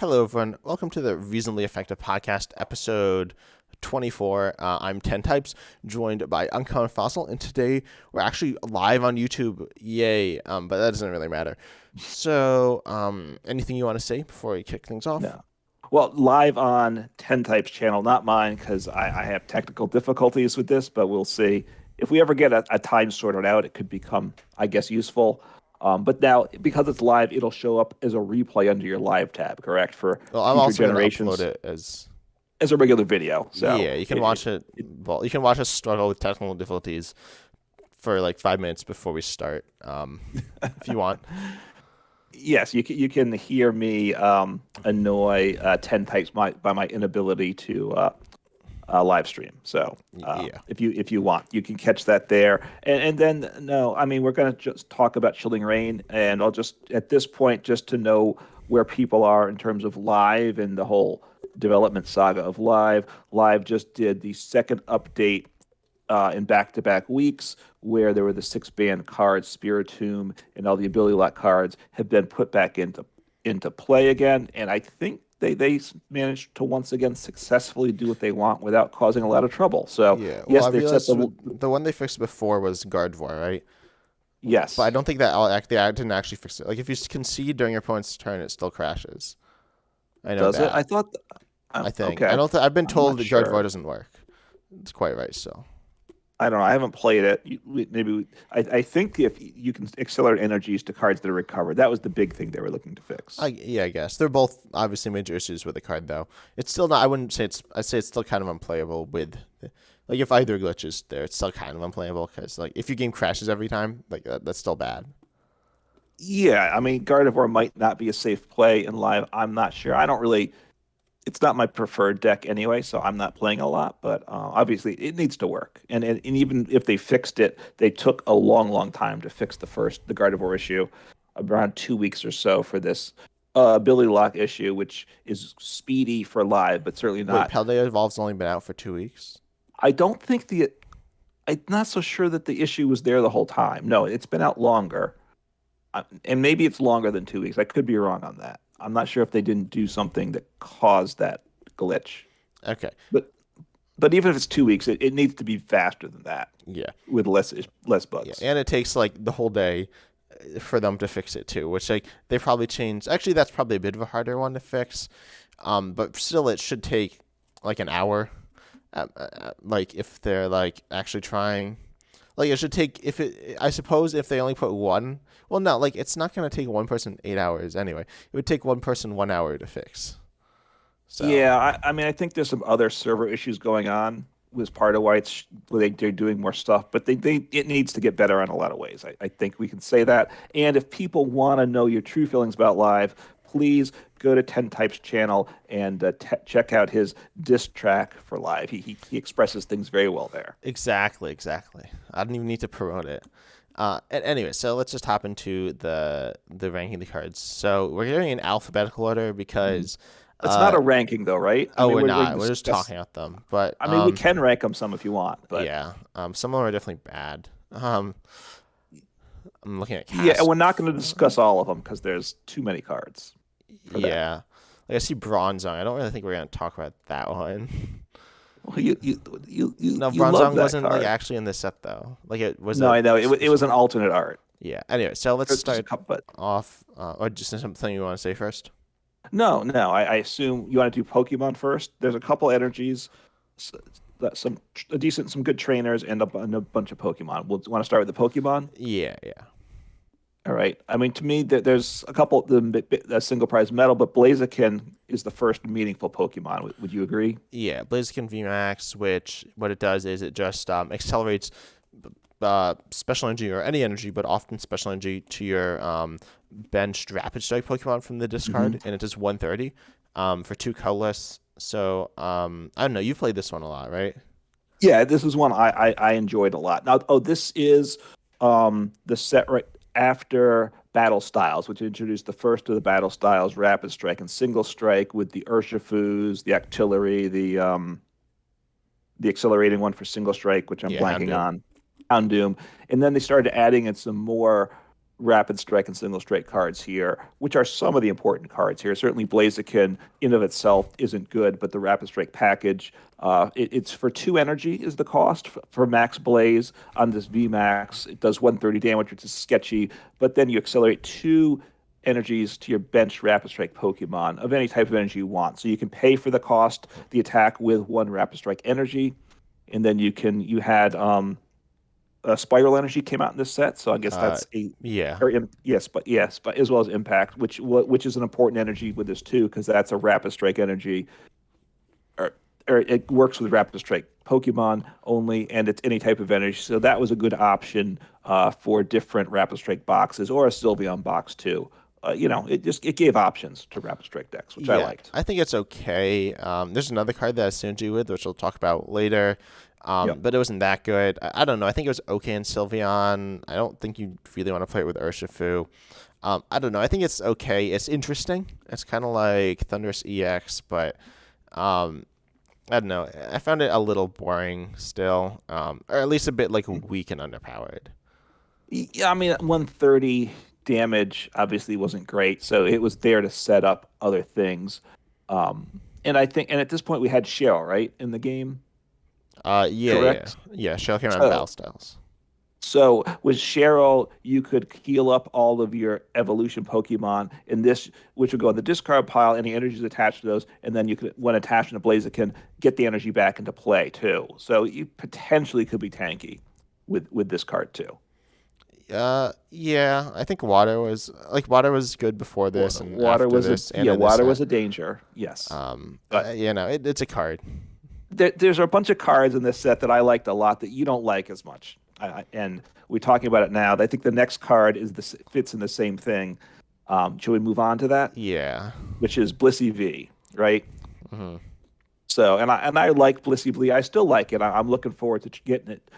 Hello, everyone. Welcome to the Reasonably Effective Podcast, episode 24. I'm 10 Types, joined by Uncommon Fossil, and today we're actually live on YouTube. Yay! But that doesn't really matter. So, anything you want to say before we kick things off? No. Well, live on 10 Types channel, not mine, because I have technical difficulties with this, but we'll see. If we ever get a time sorted out, it could become, I guess, useful. But now, because it's live, it'll show up as a replay under your live tab, correct? For Well, I'm future also going to upload generations it as as a regular video. So yeah. You can watch it. Well, you can watch us struggle with technical difficulties for like 5 minutes before we start, if you want. yes, you can hear me annoy 10 Types by my inability to live stream. So Yeah. if you want, you can catch that there. And then no, I mean we're going to just talk about Chilling Reign, and I'll just at this point just to know where people are in terms of live and the whole development saga of live. Live just did the second update in back-to-back weeks, where there were the six-band cards, Spiritomb, and all the ability lock cards have been put back into play again. And I think they managed to once again successfully do what they want without causing a lot of trouble. So Yeah. Well, yes, I they've set realized the the one they fixed before was Gardevoir, right? But I yes. don't think that I didn't actually fix it. Like if you concede during your opponent's turn, it still crashes. I know Does it? that. I thought. I think. I Okay, don't. I've been I'm told not that Gardevoir sure. doesn't work. It's quite right. So. I don't know. I haven't played it. I think if you can accelerate energies to cards that are recovered, that was the big thing they were looking to fix. I guess they're both obviously major issues with the card though. It's still not. I wouldn't say it's. I'd say it's still kind of unplayable with. Like if either glitch is there, it's still kind of unplayable because like if your game crashes every time, like that's still bad. Yeah, I mean, Gardevoir might not be a safe play in live. I'm not sure. I don't really. It's not my preferred deck anyway, so I'm not playing a lot. But obviously, it needs to work. And even if they fixed it, they took a long, long time to fix the Gardevoir issue, around 2 weeks or so for this ability lock issue, which is speedy for live, but certainly Wait, not. Paldea Evolved's only been out for 2 weeks. I don't think the. I'm not so sure that the issue was there the whole time. No, it's been out longer. And maybe it's longer than 2 weeks. I could be wrong on that. I'm not sure if they didn't do something that caused that glitch. Okay. But but even if it's 2 weeks, it needs to be faster than that Yeah. with less Yeah, bugs. and it takes like the whole day for them to fix it too, which like they probably changed. Actually, that's probably a bit of a harder one to fix. But still, it should take like an hour. Like if they're like actually trying, like it should take if it. I suppose if they only put one. Well, no, like it's not gonna take one person 8 hours anyway. It would take one person 1 hour to fix. So Yeah, I mean, I think there's some other server issues going on. Was part of why they're doing more stuff, but they it needs to get better in a lot of ways. I think we can say that. And if people want to know your true feelings about live, please go to 10 Types channel and check out his diss track for live. He expresses things very well there. exactly. I don't even need to promote it. And anyway, so let's just hop into the ranking the cards. So we're doing in alphabetical order because It's not uh a ranking though, right? I oh mean, we're we can not. We're just discuss. talking about them. But I mean, we can rank them some if you want, but yeah. Some of them are definitely bad. I'm looking at yeah, and cast. we're not going to discuss all of them because there's too many cards for that. Yeah. Like I see Bronzong. I don't really think we're gonna talk about that one. Well, you No, you love Bronzong that wasn't like card. actually in this set though. Like it was No, a I know it was an alternate art. yeah. Anyway, so let's There's a start couple, but off. Or just something you want to say first? no. I assume you want to do Pokemon first. There's a couple energies, s- some good trainers, and a bunch of Pokemon. We'll want to start with the Pokemon. Yeah. All right. I mean, to me, there's a couple the single prize medal, but Blaziken is the first meaningful Pokemon. Would you agree? Yeah, Blaziken VMAX, which what it does is it just accelerates special energy or any energy, but often special energy to your benched Rapid Strike Pokemon from the discard, Hmm. and it does 130 for two colorless. So I don't know. You've played this one a lot, right? Yeah, this is one I enjoyed a lot. Now, oh, this is the set right after Battle Styles, which introduced the first of the Battle Styles, Rapid Strike and Single Strike with the Urshifus, the Octillery, the accelerating one for Single Strike, which I'm Yeah, blanking Houndoom. on, Houndoom, and then they started adding in some more rapid strike and single strike cards here, which are some of the important cards here. Certainly, Blaziken in of itself isn't good, but the rapid strike package, it's for 2 energy is the cost for Max Blaze on this VMAX. It does 130 damage, which is sketchy, but then you accelerate 2 energies to your bench rapid strike Pokemon of any type of energy you want. So you can pay for the cost, the attack with 1 rapid strike energy, and then you had Spiral Energy came out in this set, so I guess Uh, that's a yeah, or yes, but as well as Impact, which is an important energy with this too, because that's a Rapid Strike energy, or it works with Rapid Strike Pokemon only, and it's any type of energy. So that was a good option for different Rapid Strike boxes, or a Sylveon box too. It gave options to Rapid Strike decks, which I yeah. liked. I think it's okay. There's another card that I synergy with, which we'll talk about later. Yep. But it wasn't that good. I don't know. I think it was okay in Sylveon. I don't think you really want to play it with Urshifu. I don't know. I think it's okay. It's interesting. It's kind of like Thunderous EX, but um, I don't know. I found it a little boring still, or at least a bit like weak and underpowered. Yeah, I mean, 130 damage obviously wasn't great, so it was there to set up other things. And I think, and at this point, we had Cheryl, right, in the game, Yeah. correct? Yeah, Shell came out in Battle So, Styles. so with Cheryl, you could heal up all of your evolution Pokemon in this, which would go in the discard pile, any energies attached to those, and then you could, when attached in a Blaziken, get the energy back into play too. So you potentially could be tanky with this card too. Yeah, I think water was good before this and Water after was a this and yeah, in this water was set. a danger. Yes, but It's a card. there's a bunch of cards in this set that I liked a lot that you don't like as much. And we're talking about it now. I think the next card fits in the same thing. Should we move on to that? Yeah. Which is Blissey V, right? hmm So, and I like Blissey V. I still like it. I'm looking forward to getting it,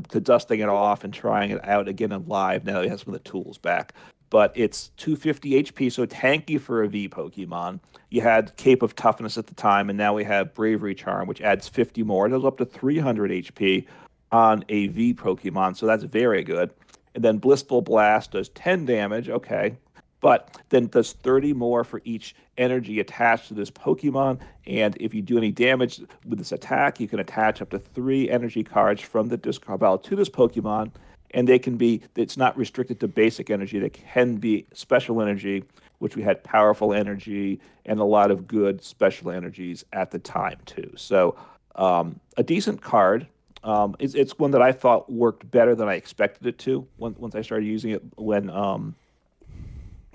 to dusting it off and trying it out again in live. Now it has some of the tools back. But it's 250 HP, so tanky for a V Pokemon. You had Cape of Toughness at the time, and now we have Bravery Charm, which adds 50 more. It goes up to 300 HP on a V Pokemon, so that's very good. And then Blissful Blast does 10 damage, okay, but then does 30 more for each energy attached to this Pokemon. And if you do any damage with this attack, you can attach up to 3 energy cards from the discard pile to this Pokemon. And it's not restricted to basic energy. They can be special energy, which we had powerful energy and a lot of good special energies at the time, too. So, a decent card. It's one that I thought worked better than I expected it to once I started using it when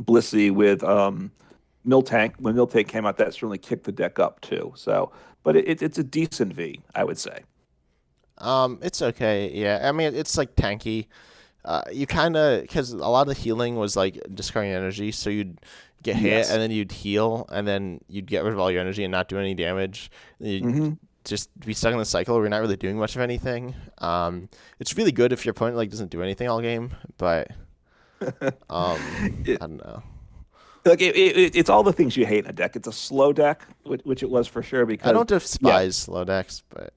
Blissey with Miltank. When Miltank came out, that certainly kicked the deck up too. So, but it's a decent V, I would say. It's okay. Yeah, I mean it's like tanky. You kind of because a lot of the healing was like discarding energy, so you'd get hit Yes. and then you'd heal and then you'd get rid of all your energy and not do any damage. You'd Hmm. just be stuck in the cycle where you're not really doing much of anything. It's really good if your opponent like doesn't do anything all game, but It, I don't know. like it's all the things you hate in a deck. It's a slow deck, which it was for sure. I Because don't yeah, despise slow decks, but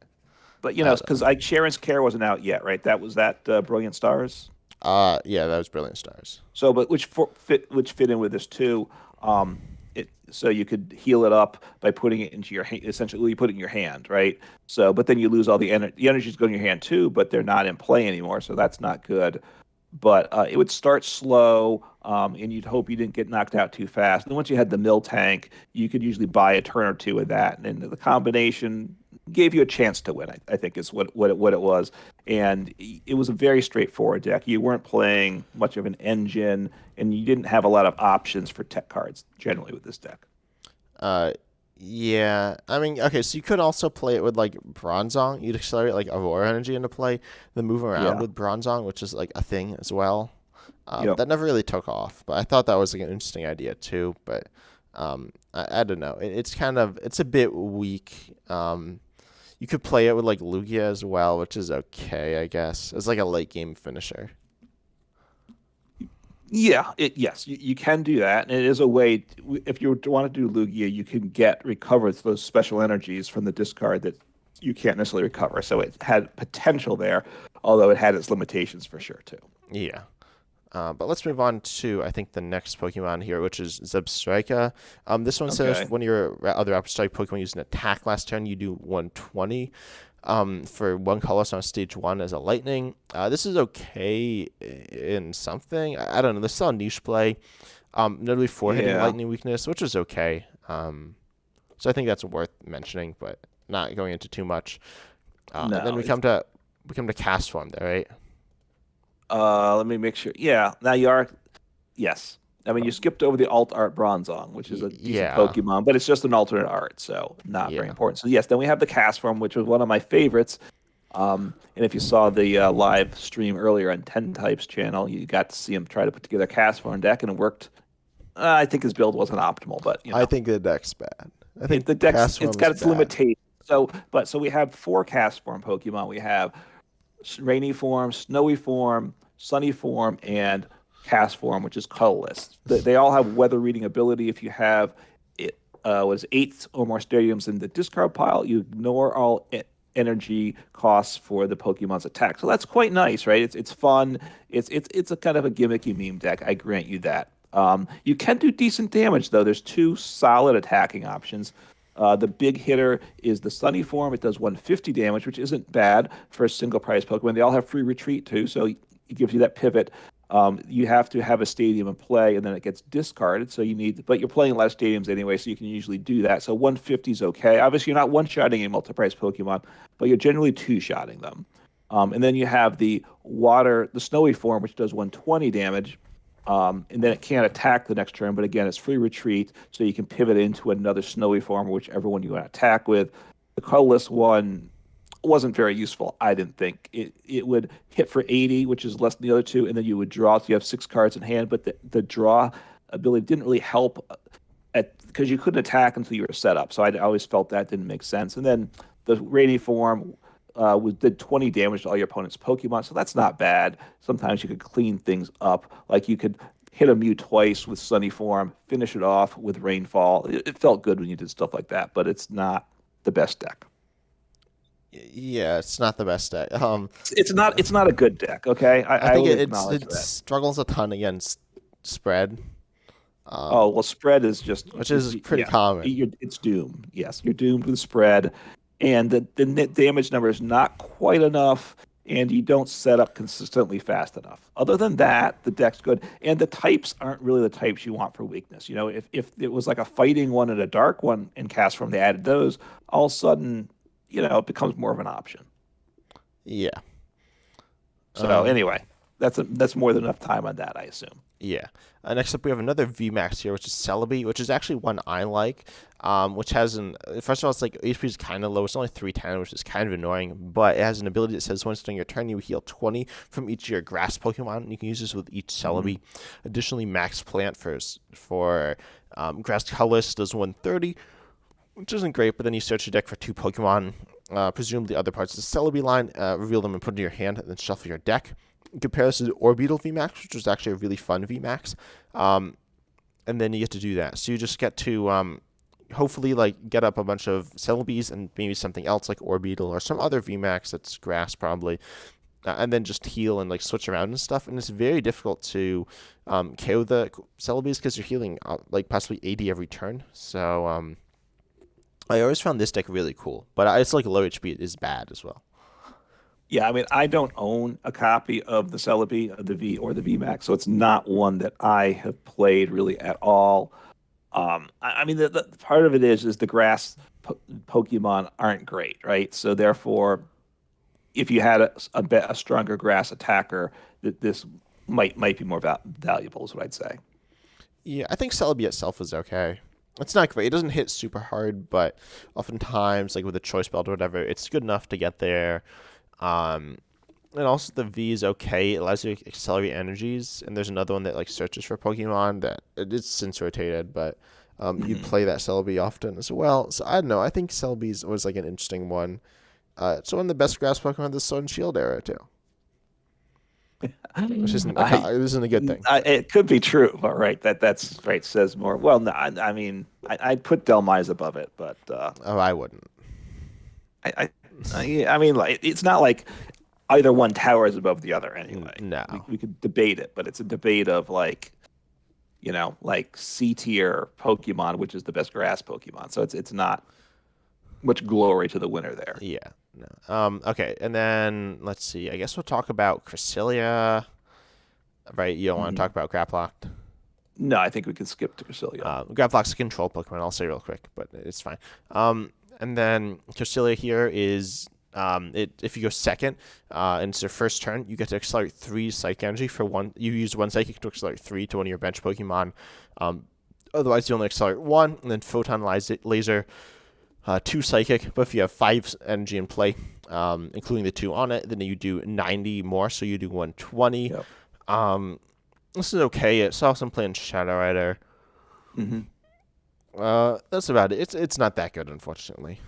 but I don't because like Sharon's Care wasn't out yet, right? That was that Brilliant Stars. know. Yeah, that was Brilliant Stars. So, but which fit in with this too. So you could heal it up by putting it into your hand. Essentially, you put it in your hand, right? So, but then you lose all the energy. The energy's going in your hand too, but they're not in play anymore, so that's not good. But it would start slow, and you'd hope you didn't get knocked out too fast. And then once you had the mill tank, you could usually buy a turn or two of that, and the combination gave you a chance to win. I think is what it was, and it was a very straightforward deck. You weren't playing much of an engine, and you didn't have a lot of options for tech cards generally with this deck. Uh, yeah. I mean, okay, so you could also play it with like Bronzong. You'd accelerate like Aurora Energy into play, then move around Yeah. with Bronzong, which is like a thing as well. Yep. That never really took off, but I thought that was like an interesting idea too. But I don't know. It's a bit weak. You could play it with like Lugia as well, which is okay, I guess. It's like a late game finisher. Yeah, yes, you can do that, and it is a way. If you want to do Lugia, you can recover those special energies from the discard that you can't necessarily recover. So it had potential there, although it had its limitations for sure too. Yeah. But let's move on to, I think, the next Pokemon here, which is Zebstrika. This one says Okay. when your other Rapid Strike Pokemon use an attack last turn, you do 120 for one colorless on stage one as a lightning. This is okay in something. I don't know. There's still a niche play, notably four hitting Yeah. lightning weakness, which is okay. So I think that's worth mentioning, but not going into too much. And then No. we come to cast form there, right? Let me make sure. Yeah. Now you are. Yes. I mean, you skipped over the alt art Bronzong, which is a decent Yeah, Pokemon, but it's just an alternate art, so not very yeah. important. So yes, then we have the cast form, which was one of my favorites. And if you saw the live stream earlier on Ten Types channel, you got to see him try to put together a cast form deck, and it worked. I think his build wasn't optimal, but I think the deck's bad. I think the deck's cast it's form is got its bad. limitations. So we have four cast form Pokemon. We have rainy form, snowy form, sunny form, and cast form, which is colorless. They all have weather reading ability. If you have it was eight or more stadiums in the discard pile, you ignore all energy costs for the Pokemon's attack. So that's quite nice, right? It's fun. It's a kind of a gimmicky meme deck. I grant you that. You can do decent damage though. There's two solid attacking options. The big hitter is the Sunny form. It does 150 damage, which isn't bad for a single prize Pokemon. They all have free retreat too, so it gives you that pivot. You have to have a stadium in play, and then it gets discarded. So you need, but you're playing a lot of stadiums anyway, so you can usually do that. So 150 is okay. Obviously, you're not one-shotting a multi-prize Pokemon, but you're generally two-shotting them. And then you have the snowy form, which does 120 damage. And then it can't attack the next turn, but again, it's free retreat, so you can pivot into another snowy form, whichever one you want to attack with. The colorless one wasn't very useful, I didn't think. It would hit for 80, which is less than the other two, and then you would draw. So you have six cards in hand, but the draw ability didn't really help because you couldn't attack until you were set up. So I always felt that didn't make sense. And then the rainy form did 20 damage to all your opponent's Pokemon, so that's not bad. Sometimes you could clean things up, like you could hit a Mew twice with Sunny Form, finish it off with Rainfall. It felt good when you did stuff like that, but it's not the best deck. Yeah, it's not the best deck. It's not a good deck. Okay, I I think will it acknowledge that. struggles a ton against spread, Oh um, well, spread is just which is pretty yeah, common. it's doomed. Yes, you're doomed with spread, and the net damage number is not quite enough, and you don't set up consistently fast enough. Other than that, the deck's good, and the types aren't really the types you want for weakness. If it was like a fighting one and a dark one in cast form, they added those. All of a sudden, it becomes more of an option. Yeah. So Um, anyway, that's more than enough time on that, I assume. Yeah. Next up, we have another VMAX here, which is Celebi, which is actually one I like. Which has first of all, it's like HP is kind of low. It's only 310, which is kind of annoying, but it has an ability that says once during your turn, you heal 20 from each of your grass Pokemon, and you can use this with each Mhm. Celebi. Additionally, Max Plant for Grass Colorless does 130, which isn't great, but then you search your deck for two Pokemon, presumably other parts of the Celebi line, reveal them and put it in your hand, and then shuffle your deck. In comparison to Orbeetle VMAX, which was actually a really fun VMAX. Um, and then you get to do that. So you just get to hopefully like get up a bunch of Celebes and maybe something else like Orbeetle or some other VMAX that's grass probably, and then just heal and like switch around and stuff. And it's very difficult to KO the Celebes because you're healing like possibly 80 every turn. So I always found this deck really cool, but it's like low HP is bad as well. Yeah, I mean, I don't own a copy of the Celebi, the V or the VMAX, so it's not one that I have played really at all. I mean, the part of it is the grass Pokemon aren't great, right? So therefore, if you had a stronger grass attacker, that this might be more valuable, is what I'd say. Yeah, I think Celebi itself is okay. It's not great. It doesn't hit super hard, but oftentimes, like with a choice belt or whatever, it's good enough to get there. Um, and also the V is okay. It allows you to accelerate energies. And there's another one that like searches for Pokemon that it's since rotated, but you'd Mhm. play that Celebi often as well. So I don't know. I think Celebi's was like an interesting one. It's one of the best grass Pokemon of the Sword and Shield era too, which isn't I, this isn't a good thing. it could be true, but right, that's right, says more. Well, no, I mean, I'd put Delmise above it, but Oh, I wouldn't. I, I, I mean, like, it's not like either one towers above the other anyway. No. We could debate it, but it's a debate of like, like C tier Pokemon, which is the best grass Pokemon. So it's not much glory to the winner there. Yeah. No. Okay, and then let's see. I guess we'll talk about Cresselia. Right? You don't want to Mhm. talk about Graplock. No, I think we can skip to Cresselia. Graplock's a control Pokemon. I'll say real quick, but it's fine. And then Cresselia here is if you go second, and it's your first turn, you get to accelerate 3 Psychic Energy for one. You use 1 Psychic to accelerate 3 to one of your bench Pokemon. Otherwise, you only accelerate 1, and then Photon Laser, 2 Psychic. But if you have 5 Energy in play, including the 2 on it, then you do 90 more, so you do 120. Yep. This is okay. It saw some play in Shadow Rider. hmm That's about it. It's not that good, unfortunately.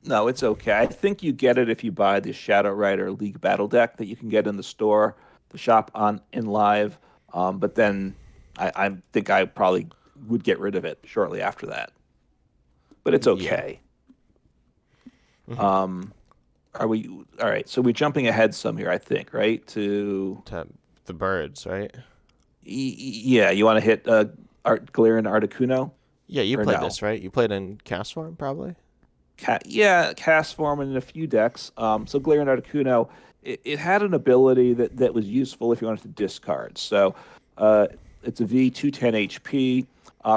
No, it's okay. I think you get it if you buy the Shadow Rider League Battle deck that you can get in the store, the shop on in live. But then I think I probably would get rid of it shortly after that. But it's Yeah. okay. Are we all right? So we're jumping ahead some here, I think, right? To the birds, right? Yeah, you want to hit Galarian Articuno Yeah, you or played no? this, right? You played in Cast Form, probably. Yeah, cast form in a few decks. So Galarian Articuno, it had an ability that was useful if you wanted to discard. So it's a V 210 HP,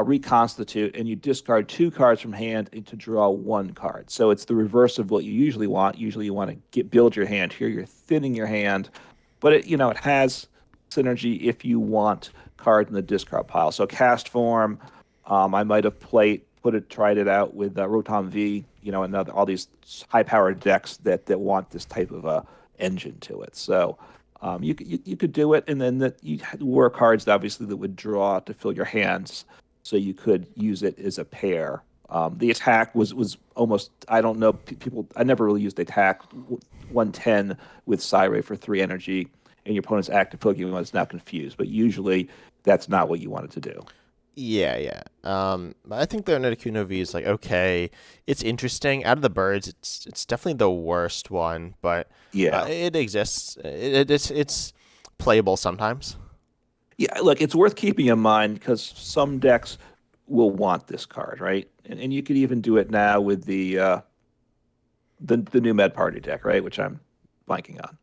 reconstitute, and you discard 2 cards from hand and to draw 1 card. So it's the reverse of what you usually want. Usually you want to build your hand. Here you're thinning your hand, but it has synergy if you want cards in the discard pile. So cast form, I might have tried it out with Rotom V, and all these high-powered decks that want this type of engine to it. So you could do it, and then you were cards obviously that would draw to fill your hands, so you could use it as a pair. The attack was almost, I don't know, people, I never really used the attack 110 with Psyray for 3 energy, and your opponent's active Pokemon is now confused, but usually that's not what you wanted to do. Yeah. But I think the Articuno V is like okay. It's interesting. Out of the birds, it's definitely the worst one, but Yeah. it exists. It's playable sometimes. Yeah, look, it's worth keeping in mind because some decks will want this card, right? And you could even do it now with the new Med Party deck, right? Which I'm blanking on.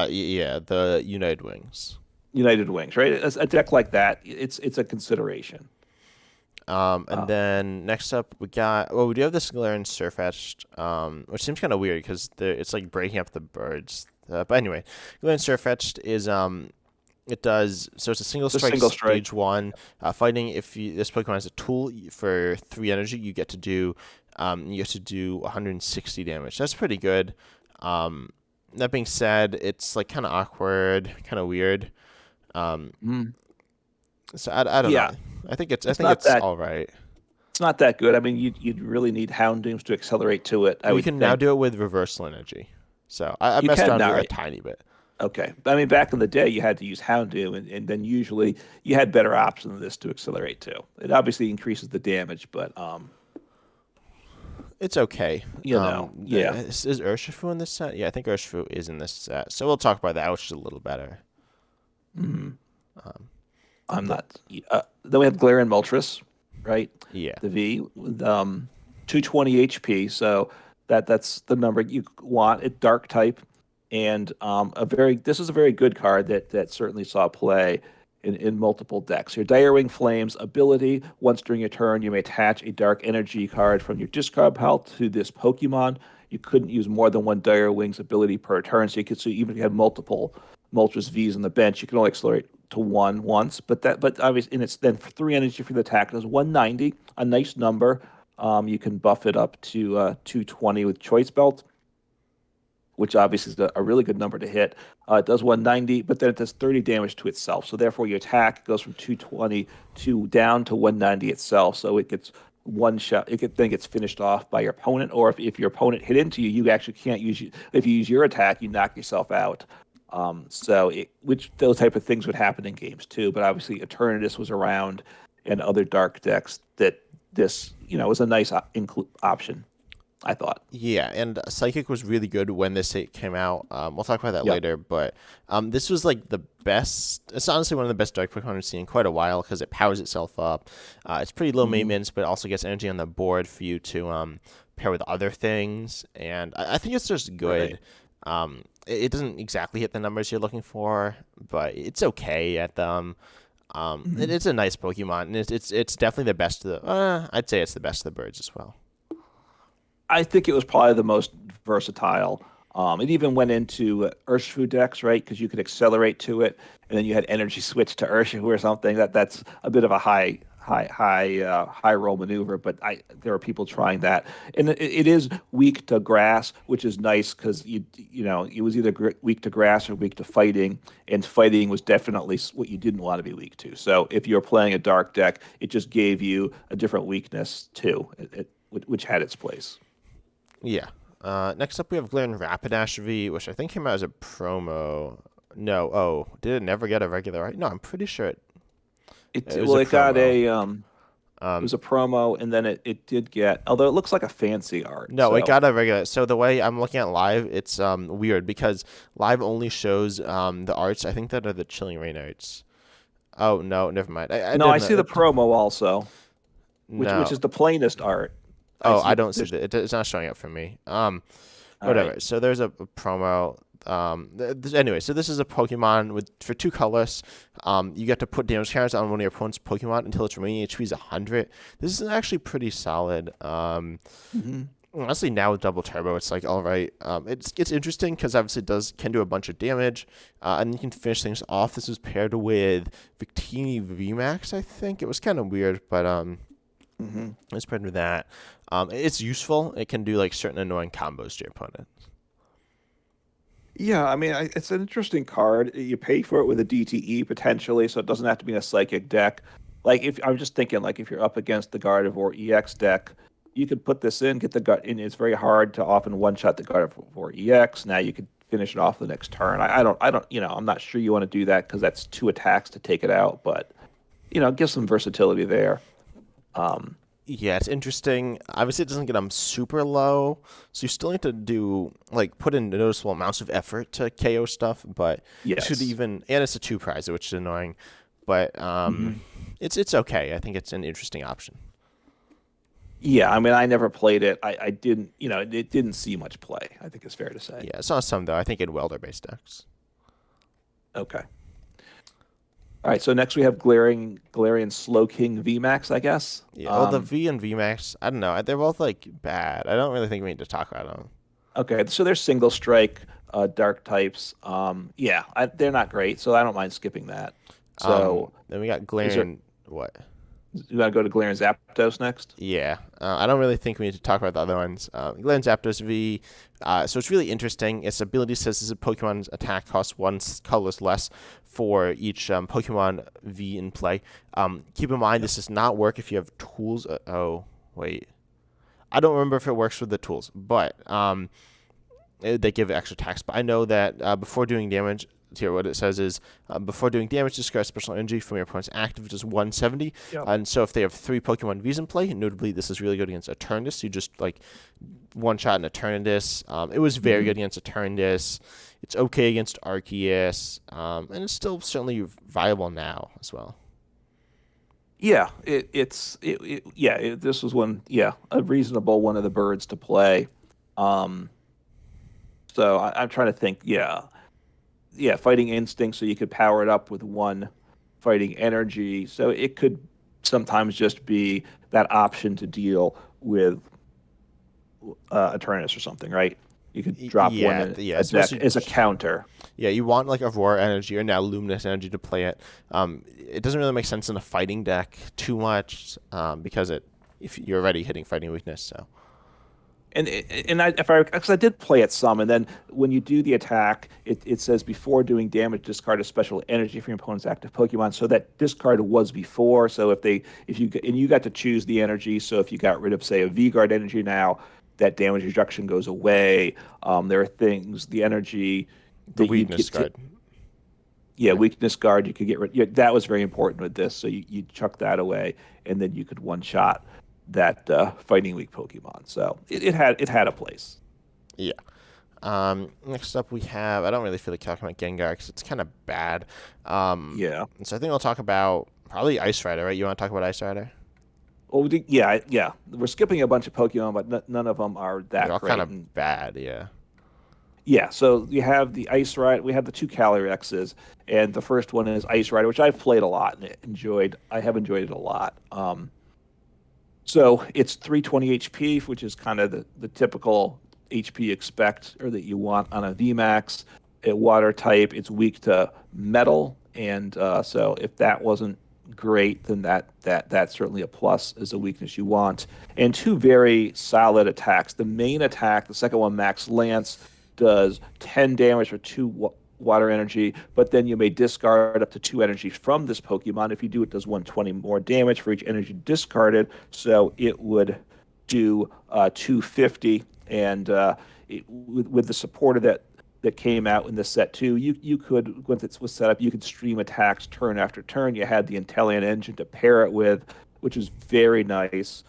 Yeah, the United Wings. United Wings, right? A deck like that, it's a consideration. And then next up we do have this Galarian Surfetched, which seems kind of weird because it's like breaking up the birds. But anyway, Galarian Surfetched is it does so it's a single It's a strike single strike. stage 1 fighting. If this Pokemon has a tool for 3 energy, you get to do 160 damage. That's pretty good. That being said, it's like kind of awkward, kind of weird. Mm. So I don't Yeah, know. I it's think not it's that all right. it's not that good. I mean, you'd really need Houndooms to accelerate to it, I You would can now think. do it with reversal energy. So I You messed can around now, with it a right? tiny bit. Okay. I mean, back in the day, you had to use Houndoom, and then usually you had better options than this to accelerate to. It obviously increases the damage, but It's okay. yeah. Is Urshifu in this set? Yeah, I think Urshifu is in this set. So we'll talk about that, which is a little better. hmm Um, I'm the, not. Then we have Galarian Moltres, right? yeah. The V with 220 HP. So that's the number you want. It dark type, and this is a very good card that certainly saw play in multiple decks. Your Dire Wing Flames ability. Once during your turn, you may attach a dark energy card from your discard pile to this Pokemon. You couldn't use more than one Dire Wing's ability per turn, so even if you had multiple Moltres V's on the bench, you can only accelerate to 1 once. But obviously, and it's then for 3 energy for the attack. It was 190, a nice number. You can buff it up to 220 with Choice Belt, which obviously is a really good number to hit. It does 190, but then it does 30 damage to itself. So therefore, your attack goes from 220 to down to 190 itself. So it gets one shot. Then gets finished off by your opponent, or if your opponent hit into you, you actually can't use. If you use your attack, you knock yourself out. Which those type of things would happen in games too. But obviously, Eternatus was around, and other dark decks that this was a nice option. I thought. Yeah, and Psychic was really good when came out. We'll talk about that Yep. later, but this was like the best. It's honestly one of the best Dark Pokemon I've seen in quite a while because it powers itself up. It's pretty low Hmm. maintenance, but it also gets energy on the board for you to pair with other things, and I think it's just Right. good. It doesn't exactly hit the numbers you're looking for, but it's okay at them. Hmm. It's a nice Pokemon, and it's definitely the best of the. I'd say it's the best of the birds as well. I think it was probably the most versatile. It even went into Urshifu decks, right? Because you could accelerate to it, and then you had energy switch to Urshifu or something. That's a bit of a high roll maneuver, but there are people trying that, and it is weak to grass, which is nice because it was either weak to grass or weak to fighting, and fighting was definitely what you didn't want to be weak to. So if you're playing a dark deck, it just gave you a different weakness too, which had its place. Yeah. Next up, we have Glaring Rapidash V, which I think came out as a promo. No, oh, did it never get a regular? Right? No, I'm pretty sure it was a It got promo. it was a promo, and then it did get, although it looks like a fancy art. No, it So got a regular. So the way I'm looking at live, it's weird because live only shows the arts. I think that are the Chilling Rain arts. Oh no, never mind. I no, I didn't. see the promo also, which No. is the plainest art. I Oh, see I it. don't see There's that. It's not showing up for me. all right. Whatever. So there's a promo. Anyway, so this is a Pokemon with for two colors. You get to put damage counters on one of your opponent's Pokemon until its remaining HP is 100. This is actually pretty solid. Hmm. Honestly, now with double turbo, it's like all right. It's interesting because obviously it can do a bunch of damage, and you can finish things off. This was paired with Victini VMAX, I think. It was kind of weird, but Hmm. it's paired with that. It's useful. It can do like certain annoying combos to your opponent. Yeah, I mean, it's an interesting card. You pay for it with a DTE potentially, so it doesn't have to be a psychic deck. Like if I'm just thinking, like if you're up against the Gardevoir EX deck, you could put this in, get the gut, and it's very hard to often one shot the Gardevoir EX. Now you could finish it off the next turn. I don't, I'm not sure you want to do that because that's two attacks to take it out, but give some versatility there. Um, Yeah, it's interesting. Obviously, it doesn't get them super low, so you still need to do like put in noticeable amounts of effort to KO stuff. But it should yes. even, and it's a two prize, which is annoying. But Hmm. it's okay. I think it's an interesting option. Yeah, I mean, I never played it. I didn't, it didn't see much play, I think it's fair to say. Yeah, it's not some though. I think in welder based decks. Okay. All right, so next we have Galarian Slowking VMAX, I guess. Yeah, well, the V and VMAX, I don't know. They're both like bad. I don't really think we need to talk about them. Okay, so they're single strike, dark types. Yeah, they're not great, so I don't mind skipping that. So Then we got is there? Galarian. What? You want to go to Galarian Zapdos next? Yeah, I don't really think we need to talk about the other ones. Glenn Zapdos V. So it's really interesting. Its ability says this is Pokemon's attack costs one colors less for each Pokemon V in play. Keep in mind Yep. this does not work if you have tools. Oh wait, I don't remember if it works with the tools, but they give extra attacks. But I know that before doing damage, here what it says is before doing damage, discard special energy from your opponent's active, which is 170. Yep. And so if they have three Pokemon V's in play, notably this is really good against Eternatus. You just like one shot an Eternatus. It was very Hmm. good against Eternatus. It's okay against Arceus, and it's still certainly viable now as well. Yeah, this was a reasonable one of the birds to play. Um, so I'm trying to think. Yeah, fighting instinct, so you could power it up with one fighting energy. So it could sometimes just be that option to deal with Eternus or something, right? You could drop one Yeah, in yeah. a It's deck mostly as a counter. yeah. You want like Aurora Energy or now Luminous Energy to play it. It doesn't really make sense in a fighting deck too much because if you're already hitting fighting weakness, so. And because I did play it some, and then when you do the attack, it says before doing damage, discard a special energy from your opponent's active Pokemon. So that discard was before. So if you got to choose the energy. So if you got rid of say a V Guard energy now, that damage reduction goes away. There are things the energy The that you'd weakness get to, guard. yeah, Yeah. weakness guard you could get rid. Yeah, that was very important with this. So you chuck that away, and then you could one shot. fighting weak Pokemon. So it had a place. Yeah. Next up we have, I don't really feel like talking about Gengar because it's kind of bad. Yeah. So I think we'll talk about probably Ice Rider, right? You want to talk about Ice Rider? Well, yeah. We're skipping a bunch of Pokemon, but none of them are They're that all kind great. of And bad, yeah. yeah, so you have the Ice Ride. We have the two Calyrexes, and the first one is Ice Rider, which I've played a lot and enjoyed. I have enjoyed it a lot. So it's 320 HP, which is kind of the typical HP you expect or that you want on a VMAX. It water type, it's weak to metal, and so if that wasn't great, then that's certainly a plus as a weakness you want. And two very solid attacks. The main attack, the second one, Max Lance, does 10 damage for water energy, but then you may discard up to 2 energy from this Pokemon. If you do, it does 120 more damage for each energy discarded. So it would do 250. And with the supporter that came out in the set too, you could, once it was set up, you could stream attacks turn after turn. You had the Inteleon engine to pair it with, which is very nice.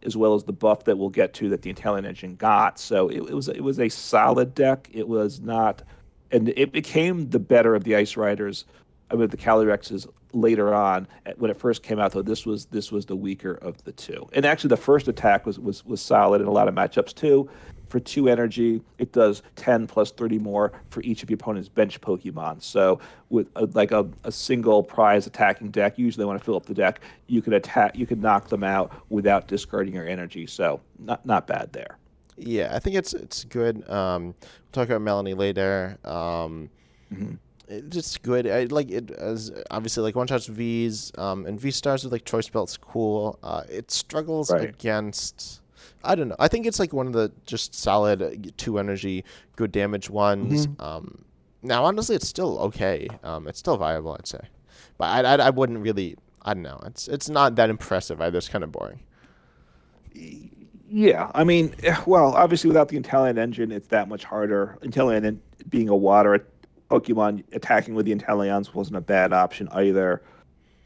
As well as the buff that we'll get to that the Inteleon engine got. So it was a solid deck. It was not, and it became the better of the Ice Riders. I mean, the Calyrexes later on. When it first came out, though, this was the weaker of the two. And actually, the first attack was solid in a lot of matchups too. For 2 energy, it does 10 plus 30 more for each of your opponent's bench Pokemon. So with a single prize attacking deck, usually want to fill up the deck, you could knock them out without discarding your energy. So not bad there. Yeah, I think it's good. We'll talk about Melanie later. Hmm. It's just good. I like it as obviously like one shots V's and V stars with like choice belts cool. It struggles Right. against. I don't know. I think it's like one of the just solid 2 energy, good damage ones. Hmm. Now honestly, it's still okay. It's still viable, I'd say, but I wouldn't really. I don't know. It's not that impressive either. It's kind of boring. Yeah, I mean, well, obviously without the Inteleon engine, it's that much harder. Being a water Pokemon, attacking with the Inteleons wasn't a bad option either.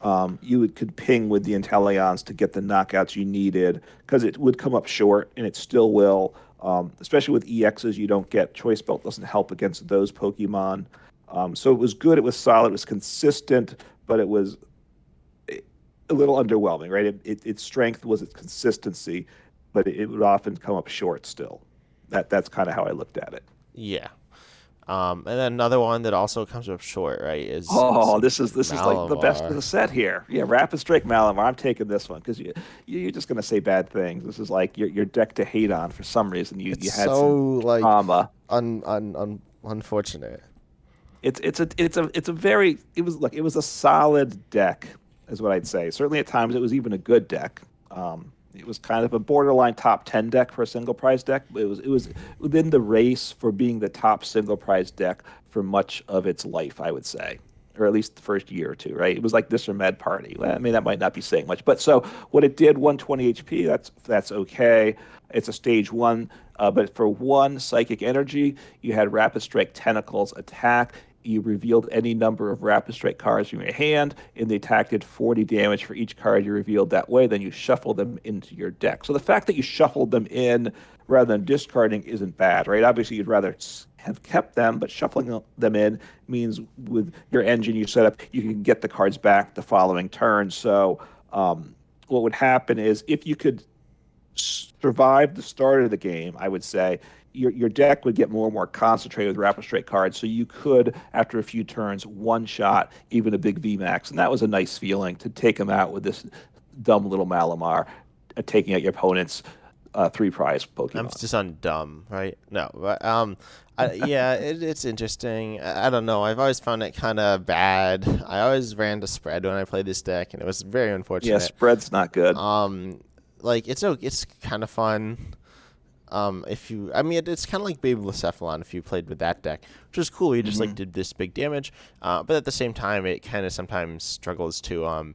Could ping with the Inteleons to get the knockouts you needed because it would come up short, and it still will. Especially with EXs, you don't get Choice Belt doesn't help against those Pokemon. So it was good. It was solid. It was consistent, but it was a little underwhelming, right? Its strength was its consistency, but it would often come up short still. That's kind of how I looked at it. Yeah. And then another one that also comes up short, right, is Oh, this is like the best of Malamar. the set here. Yeah, Rapid Strike Malamar. I'm taking this one because you're just gonna say bad things. This is like your deck to hate on for some reason. It's You had so some like trauma. unfortunate. It's a very it was a solid deck, is what I'd say. Certainly at times it was even a good deck. It was kind of a borderline top 10 deck for a single prize deck. But it was within the race for being the top single prize deck for much of its life, I would say, or at least the first year or two. Right? It was like this or Med Party. Well, I mean, that might not be saying much, but so what it did, 120 HP. That's okay. It's a stage one. But for one psychic energy, you had Rapid Strike Tentacles attack. You revealed any number of Rapid Strike cards from your hand, and the attack did 40 damage for each card you revealed that way. Then you shuffle them into your deck. So the fact that you shuffled them in rather than discarding isn't bad, right? Obviously, you'd rather have kept them, but shuffling them in means with your engine you set up, you can get the cards back the following turn. So what would happen is if you could survive the start of the game, I would say your deck would get more and more concentrated with rapid strike cards. So you could, after a few turns, one shot even a big VMAX, and that was a nice feeling to take him out with this dumb little Malamar, taking out your opponent's three prize I'm Pokemon. just on dumb, right? No, but yeah, it's interesting. I don't know. I've always found it kind of bad. I always ran to spread when I played this deck, and it was very Yeah, unfortunate. spread's not good. Um, like it's kind of fun. If you, I mean, it's kind of like Baby Blacephalon if you played with that deck, which is cool. You just like Hmm. did this big damage, but at the same time, it kind of sometimes struggles to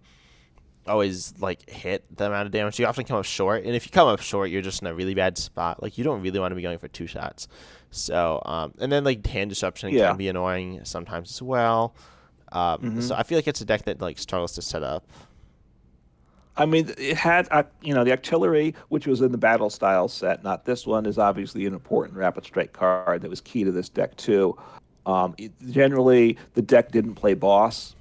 always like hit the amount of damage. You often come up short, and if you come up short, you're just in a really bad spot. Like you don't really want to be going for two shots. So and then like hand disruption can Yeah. be annoying sometimes as well. Hmm. So I feel like it's a deck that like struggles to set up. I mean, it had, the artillery, which was in the battle style set, not this one, is obviously an important rapid strike card that was key to this deck too. Generally, the deck didn't play boss.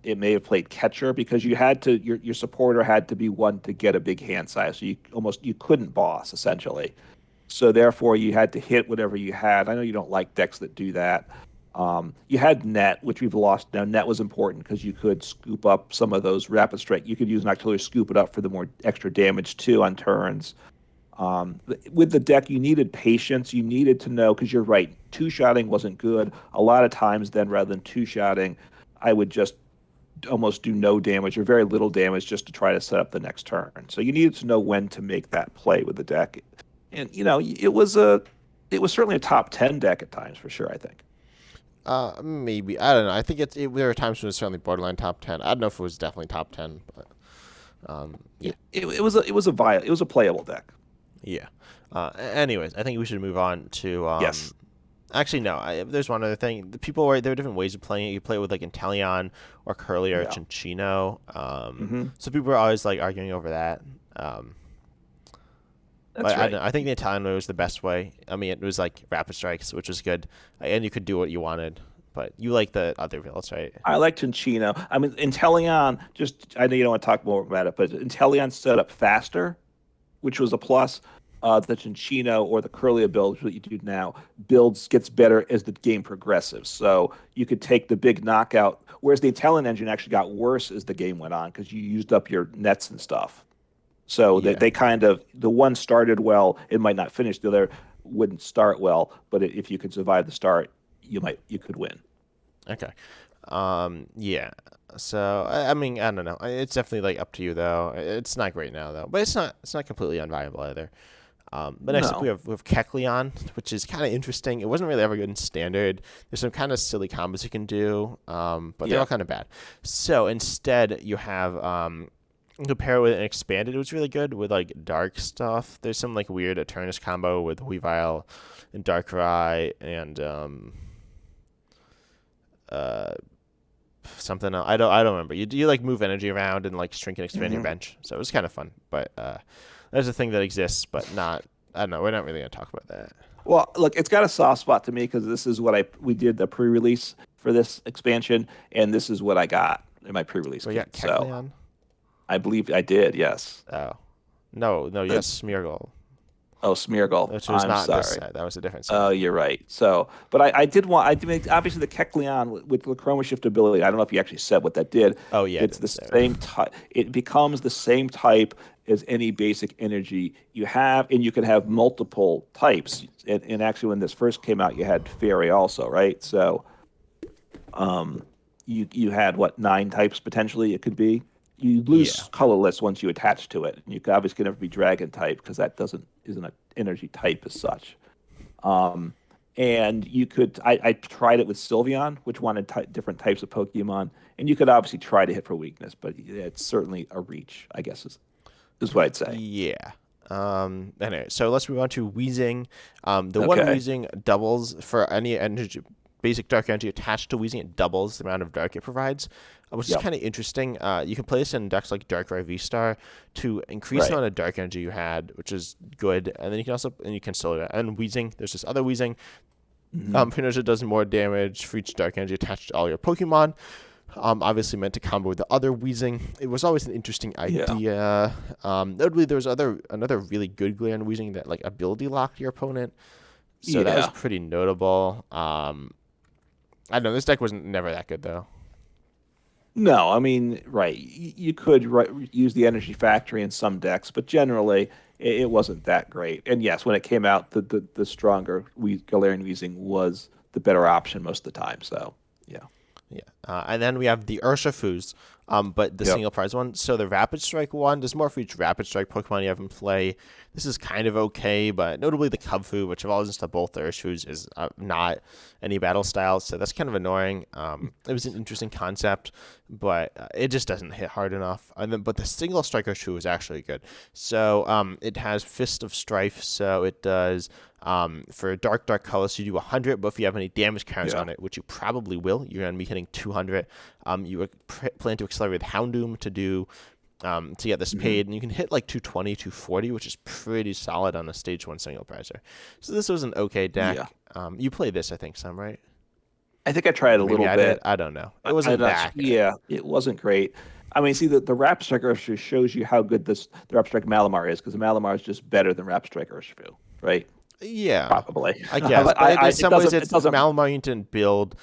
It may have played catcher because your supporter had to be one to get a big hand size, so you couldn't boss essentially. So therefore, you had to hit whatever you had. I know you don't like decks that do that. You had net, which we've lost now. Net was important because you could scoop up some of those rapid strike. You could use an artillery to scoop it up for the more extra damage too on turns. With the deck, you needed patience. You needed to know because you're right. Two-shotting wasn't good. A lot of times, then rather than two-shotting, I would just almost do no damage or very little damage just to try to set up the next turn. So you needed to know when to make that play with the deck, and it was certainly a top 10 deck at times for sure. I think. Maybe I don't know. I think there were times when it was certainly borderline top 10. I don't know if it was definitely top 10, but yeah, It was a playable deck. yeah. Anyways, I think we should move on to Yes. Actually, no. There's one other thing. There are different ways of playing it. You play it with like Inteleon or Curly or Yeah. Cinccino. Hmm. So people are always like arguing over that. That's But I, don't right. know, I think the Italian way was the best way. I mean, it was like rapid strikes, which was good, and you could do what you wanted. But you like the other builds, right? I like Tinchino. I mean, Inteleon, I know you don't want to talk more about it, but Inteleon set up faster, which was a plus. The Tinchino or the Curlia build, what you do now, gets better as the game progresses. So you could take the big knockout, whereas the Inteleon engine actually got worse as the game went on because you used up your nets and stuff. So Yeah. they kind of the one started well, it might not finish. The other wouldn't start well, but if you could survive the start, you could win. Okay. Yeah. So I mean, I don't know. It's definitely like up to you though. It's not great now though, but it's not completely unviable either. But next up No. we have Kecleon, which is kind of interesting. It wasn't really ever good in standard. There's some kind of silly combos you can do, but they're Yeah. all kind of bad. So instead, you have compare it with an expanded. It was really good with like dark stuff. There's some like weird Eternus combo with Weavile and Darkrai and uh something else. I don't remember. You like move energy around and like shrink and expand your Hmm. bench. So it was kind of fun. But there's a thing that exists, but not. I don't know. We're not really gonna talk about that. Well, look, it's got a soft spot to me because this is what we did the pre-release for this expansion, and this is what I got in my pre-release We got kit. So Kecleon. I believe I did. Yes. Oh no, Uh, yes, Smeargle, oh, Smeargle. which was I'm not this sorry. set. That was a different set. Oh, you're right. So, but I did make obviously the Kecleon with the Chroma Shift ability. I don't know if you actually said what that did. Oh yeah, I It's the didn't say it. same type. It becomes the same type as any basic energy you have, and you can have multiple types. And actually, when this first came out, you had Fairy also, right? So, um, you had what, 9 types potentially it could be. You Yeah. lose colorless once you attach to it. You obviously can never be Dragon type because that isn't an energy type as such. Um, and I tried it with Sylveon, which wanted different types of Pokemon, and you could obviously try to hit for weakness, but it's certainly a reach, I guess is what I'd say. Yeah. Anyway, so let's move on to Weezing. The one Okay. Weezing doubles for any energy, basic dark energy attached to Weezing. It doubles the amount of dark it provides, which is Yep. kind of interesting. You can play this in decks like Darkrai V-Star to increase the Right. amount of dark energy you had, which is good. And then you can still do that. And Weezing, there's this other Weezing. Hmm. Pretty much it does more damage for each dark energy attached to all your Pokemon. Obviously meant to combo with the other Weezing. It was always an interesting Yeah. idea. Notably, there was another really good Glaring Weezing that like ability locked your opponent. So that was Yeah. pretty notable. I don't know. This deck was never that good though. No, I mean, right. You could use the Energy Factory in some decks, but generally it wasn't that great. And yes, when it came out, the stronger Galarian Weezing was the better option most of the time. So, yeah. Yeah. And then we have the Urshifus, but the Yep. single prize one. So the Rapid Strike one, there's more for each Rapid Strike Pokemon you have in play. This is kind of okay, but notably the Cubfu, which I've always installed both the Urshifus, is not any battle style, so that's kind of annoying. It was an interesting concept, but it just doesn't hit hard enough. But the single strike Urshifu is actually good. So it has Fist of Strife, so it does for dark colors you do 100, but if you have any damage counters Yeah. on it, which you probably will, you're going to be hitting 200. You would plan to accelerate with Houndoom to do to get this Hmm. paid, and you can hit like 220, 240, which is pretty solid on a stage one single prizer. So this was an okay Yeah. deck. You played this, I think, some, right? I think I tried Or a maybe little I did. bit. I don't know. It I'm wasn't not. that good. Yeah, it wasn't great. I mean, see, the Rap Strike Urshifu shows you how good the Rap Strike Malamar is because the Malamar is just better than Rap Strike Urshifu, right? Yeah, Probably. I guess, But but in it some ways, doesn't. It it's doesn't. Malamar. You didn't build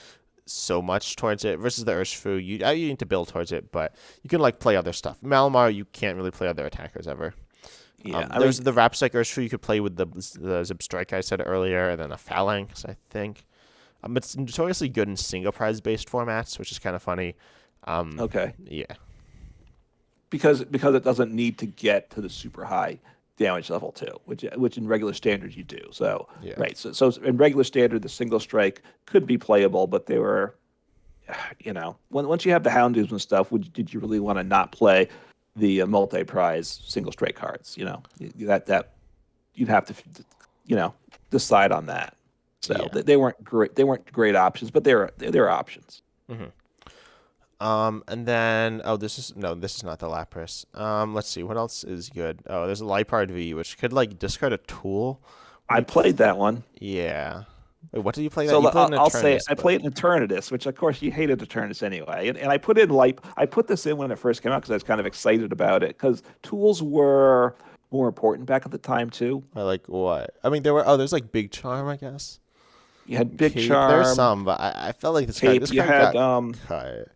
so much towards it versus the Urshifu. You need to build towards it, but you can like play other stuff. Malamar, you can't really play other attackers ever. Yeah, I There's mean, the Rapstrike Urshifu you could play with the Zip Strike I said earlier, and then a Phalanx, I think. It's notoriously good in single prize based formats, which is kind of funny. okay, Yeah, because it doesn't need to get to the super high damage level too, which in regular standard you do. So yeah. right, so in regular standard, the single strike could be playable, but they were, once you have the Houndooms and stuff, did you really want to not play the multi-prize single strike cards? That you'd have to, you know, decide on that. So Yeah. they weren't great. They weren't great options, but they were options. hmm and then this is not the Lapras. Let's see what else is good. Oh, there's a Lipard V, which could like discard a tool when I you play. played that one. Yeah. Wait, what did you play that? So You played an I'll say Eternus, I but played Eternatus, which of course you hated Eternatus anyway. And I put this in when it first came out because I was kind of excited about it because tools were more important back at the time too. I like what? I mean, there's like Big Charm, I guess. You had Big Cape. There's Charm, some, but I felt like Cape. this You card had got cut.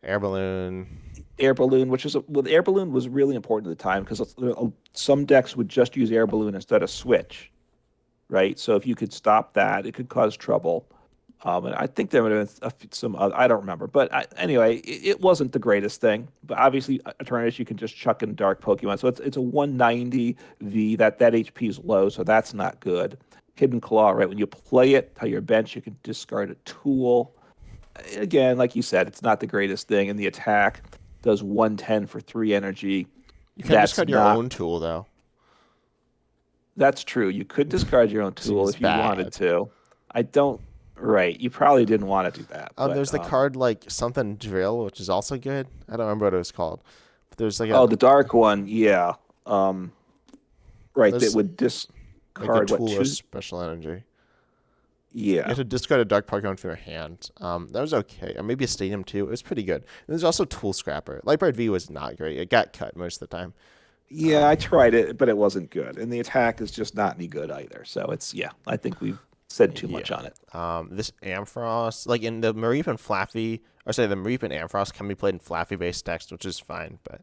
Air Balloon. Air Balloon, Air Balloon was really important at the time because some decks would just use Air Balloon instead of Switch, right? So if you could stop that, it could cause trouble. And I think there would have been some other, I don't remember. But anyway, it wasn't the greatest thing. But obviously, Eternatus, you can just chuck in Dark Pokemon. So it's a 190 V. That HP is low, so that's not good. Hidden Claw, right? When you play it, tell your bench, you can discard a tool. Again, like you said, it's not the greatest thing. And the attack does 110 for 3 energy. You can That's discard your not, own tool though. that's true. You could discard your own tool Seems if you wanted bad. to. I don't, right. You probably didn't want to do that. But There's the card like something drill, which is also good. I don't remember what it was called. But there's like oh, the dark one, yeah. Right, that there's would like a discard what tool or two? special energy. You Yeah. have to discard a dark Pokemon from your hand. That was okay. Or maybe a Stadium too. It was pretty good. And there's also Tool Scrapper. Lightbright V was not great. It got cut most of the time. Yeah, I tried it, but it wasn't good. And the attack is just not any good either. So yeah, I think we've said too Yeah. much on it. This Ampharos, like in the Mareep and Flaffy, or say the Mareep and Ampharos can be played in Flaffy based decks, which is fine. But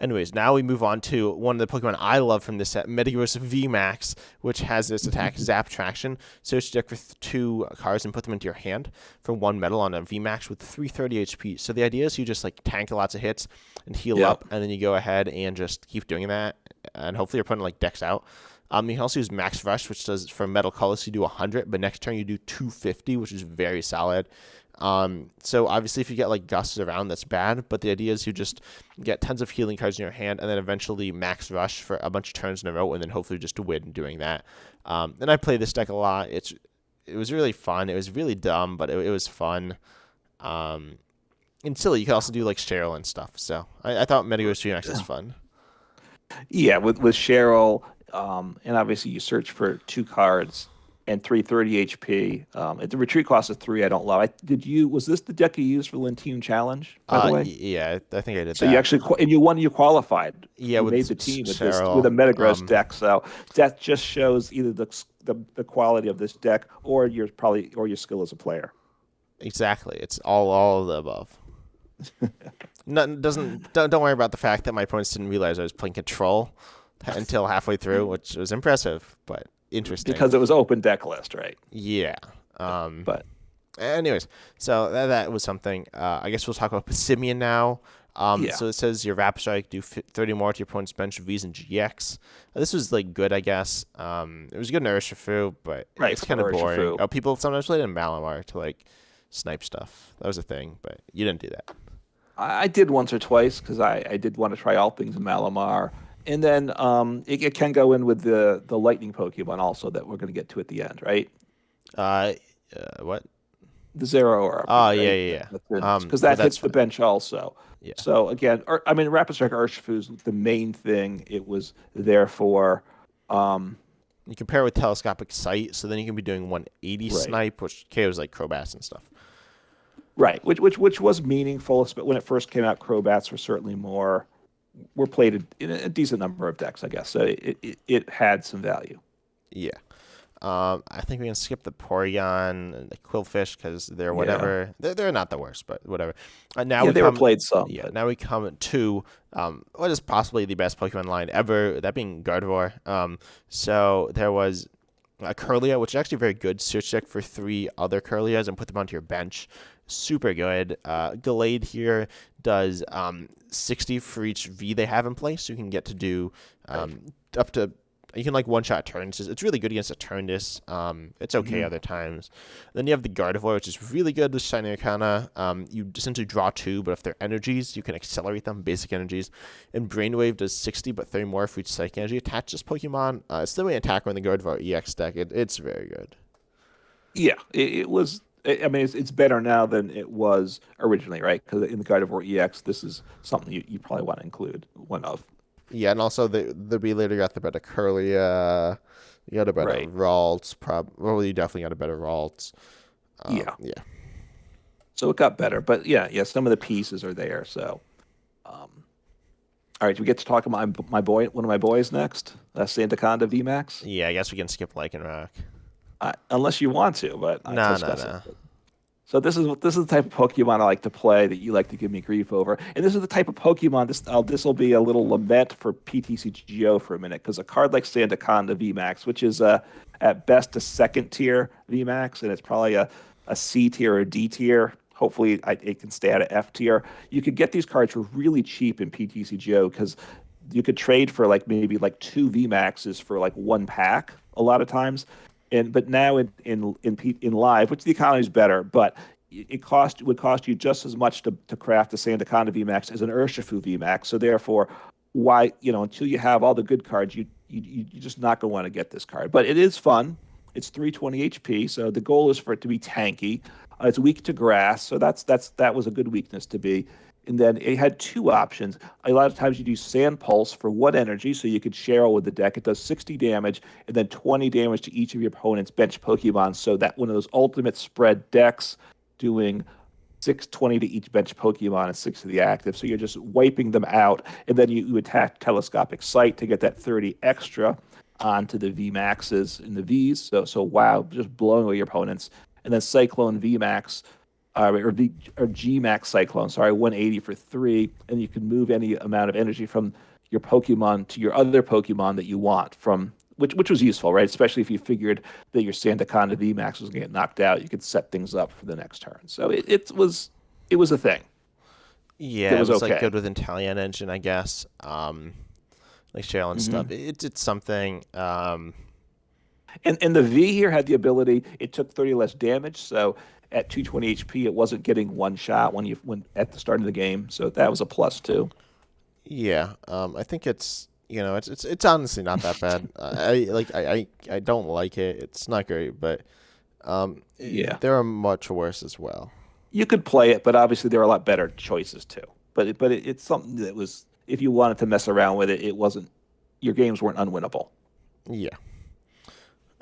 anyways, now we move on to one of the Pokemon I love from this set, Metagross VMAX, which has this attack Zap Traction. Search your deck for two cards and put them into your hand for one metal on a VMAX with 330 HP. So the idea is you just like tank lots of hits and heal Yeah. up, and then you go ahead and just keep doing that, and hopefully your opponent like decks out. You can also use Max Rush, which does for Metal Colors you do 100, but next turn you do 250, which is very solid. So obviously if you get like gusts around, that's bad, but the idea is you just get tons of healing cards in your hand and then eventually Max Rush for a bunch of turns in a row and then hopefully just to win doing that. And I play this deck a lot. It was really fun. It was really dumb, but it was fun. And silly, you could also do like Cheryl and stuff. So I thought Metagross VMAX was fun. Yeah, with Cheryl, and obviously you search for two cards and 330 HP. The retreat cost of 3. I don't love. Was this the deck you used for the Lantine Challenge, by the way? Yeah, I think I did So that. you actually and you qualified. Yeah, You with made the team with Cheryl. a Metagross deck. So that just shows either the quality of this deck or your skill as a player. Exactly. It's all of the above. Don't worry about the fact that my opponents didn't realize I was playing control until halfway through, which was impressive, but interesting. Because it was open deck list, right? Yeah. But Anyways, so that was something. I guess we'll talk about Pissimian now. Yeah. So it says your Rap Strike do 30 more to your opponent's bench of V's and GX. This was like good, I guess. It was good in Urshifu, but Right, it's for kind of boring. Urshifu. Oh, people sometimes played in Malamar to like snipe stuff. That was a thing, but you didn't do that. I did once or twice because I did want to try all things in Malamar. And then it can go in with the lightning Pokemon also that we're going to get to at the end, right? Uh, what? the Zero or Oh upgrade, yeah, right? yeah, yeah. Because But that that's hits the fine. bench also. Yeah. So again, I mean, Rapid Strike Urshifu is the main thing it was there for. Um, You compare it with telescopic sight, so then you can be doing 180 right, snipe, which KOs like Crobats and stuff. right. Which was meaningful, but when it first came out, Crobats were certainly more were played in a decent number of decks, I guess. So it had some value. Yeah. I think we can skip the Porygon and the Quillfish because they're Yeah, whatever. They're not the worst, but whatever. Now yeah, we they were come, played some, yeah. but Now we come to what is possibly the best Pokemon line ever. That being Gardevoir. So there was a Curlia, which is actually very good. Search deck for 3 other Curlias and put them onto your bench. Super good. Gallade here does 60 for each V they have in place, so you can get to do right. up to you can like one shot turns. It's really good against a Turndis. It's okay Hmm. other times. Then you have the Gardevoir, which is really good with Shiny Arcana. You essentially draw 2, but if they're energies, you can accelerate them, basic energies. And Brainwave does 60, but 30 more for each Psychic Energy attached to this Pokemon. It's the main attacker in the Gardevoir EX deck. It's very good. Yeah, it was. I mean, it's better now than it was originally, right? Because in the Gardevoir EX, this is something you probably want to include one of. Yeah, and also the B later got the better Curlia. You got a better Right. Ralts. Well, you definitely got a better Ralts. Yeah. Yeah. So it got better, but yeah, some of the pieces are there. So, um, all right, we get to talk about my boy, one of my boys next, Sandaconda VMAX. Yeah, I guess we can skip Lycanroc. Unless you want to, but I No, no, discuss it. no. So this is the type of Pokemon I like to play that you like to give me grief over, and this is the type of Pokemon. This will be a little lament for PTCGO for a minute because a card like Sandaconda VMAX, which is at best a second tier VMAX, and it's probably a C tier or D tier. Hopefully, it can stay at a F tier. You could get these cards for really cheap in PTCGO because you could trade for like maybe like 2 VMAXs for like 1 pack a lot of times. But now in live, which the economy is better, but would cost you just as much to craft a Sandaconda VMAX as an Urshifu VMAX. So therefore, why until you have all the good cards, you're just not going to want to get this card. But it is fun. It's 320 HP, so the goal is for it to be tanky. It's weak to grass, so that was a good weakness to be. And then it had 2 options. A lot of times you do Sand Pulse for 1 energy, so you could share with the deck. It does 60 damage and then 20 damage to each of your opponent's bench Pokemon. So that one of those ultimate spread decks doing 620 to each bench Pokemon and 6 to the active. So you're just wiping them out. And then you attack Telescopic Sight to get that 30 extra onto the V Maxes and the Vs. So wow, just blowing away your opponents. And then Cyclone V Max or G Max Cyclone, sorry, 180 for 3, and you can move any amount of energy from your Pokemon to your other Pokemon that you want from which was useful, right? Especially if you figured that your Sandaconda V Max was going to get knocked out, you could set things up for the next turn. So it was a thing. It Yeah, it was was like good okay. with Italian engine, I guess. Like Cheryl and stuff. Hmm. It's something. And the V here had the ability. It took 30 less damage, so at 220 HP, it wasn't getting one shot when at the start of the game. So that was a plus too. Yeah. I think it's honestly not that bad. I don't like it. It's not great, but Yeah. there are much worse as well. You could play it, but obviously there are a lot better choices too. It's something that was if you wanted to mess around with it, it wasn't your games weren't unwinnable. Yeah.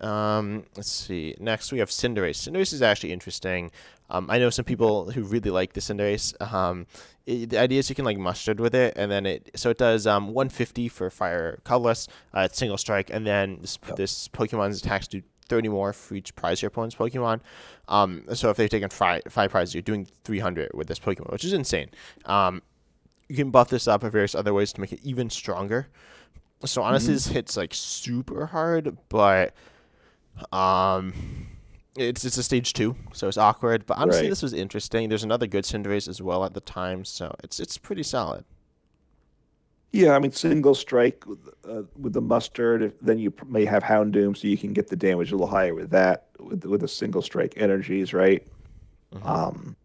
Let's see. Next, we have Cinderace. Cinderace is actually interesting. I know some people who really like the Cinderace. The idea is you can like mustard with it, and then it does 150 for fire colorless. It's single strike, and then Yep. this Pokemon's attacks do 30 more for each prize your opponent's Pokemon. So if they've taken five prizes, you're doing 300 with this Pokemon, which is insane. You can buff this up in various other ways to make it even stronger. So honestly, Hmm. this hits like super hard, but um, it's a stage 2, so it's awkward. But honestly, Right. this was interesting. There's another good Cinderace as well at the time, so it's pretty solid. Yeah, I mean single strike with the mustard. Then you may have Houndoom, so you can get the damage a little higher with that with the single strike energies, right? Hmm. Um,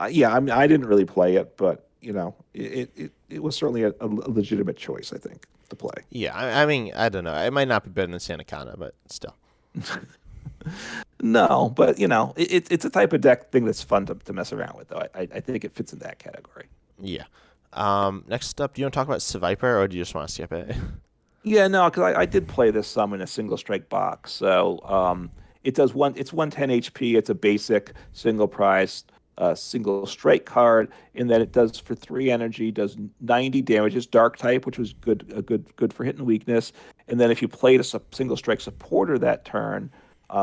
yeah, I mean I didn't really play it, but it was certainly a legitimate choice, I think, to play. Yeah, I mean, I don't know. It might not be better than Santakana, but still. No, but it's a type of deck thing that's fun to mess around with, though. I think it fits in that category. Yeah. Next up, do you want to talk about Seviper, or do you just want to skip it? Yeah, no, because I did play this some in a single strike box. So it's 110 HP. It's a basic single price, single strike card, in that it does for 3 energy, does 90 damage. It's dark type, which was good for hitting weakness. And then if you played a single strike supporter that turn,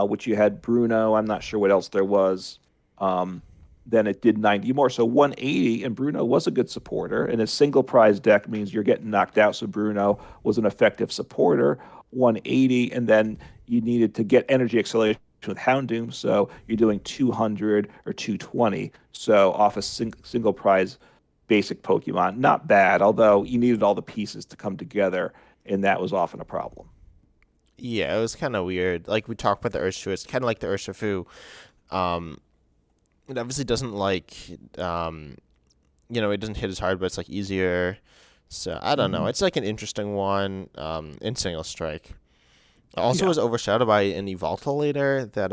which you had Bruno, I'm not sure what else there was. Um, then it did 90 more. So 180, and Bruno was a good supporter. And a single prize deck means you're getting knocked out. So Bruno was an effective supporter. 180, and then you needed to get energy acceleration with Houndoom. So you're doing 200 or 220. So off a single prize basic Pokemon. Not bad, although you needed all the pieces to come together, and that was often a problem. Yeah, it was kind of weird. Like we talked about the Urshifu, it's kind of like the Urshifu. Um, it obviously doesn't like, it doesn't hit as hard, but it's like easier. So I don't know. Hmm. It's like an interesting one. In single strike. Also Yeah. was overshadowed by an Evoltolator that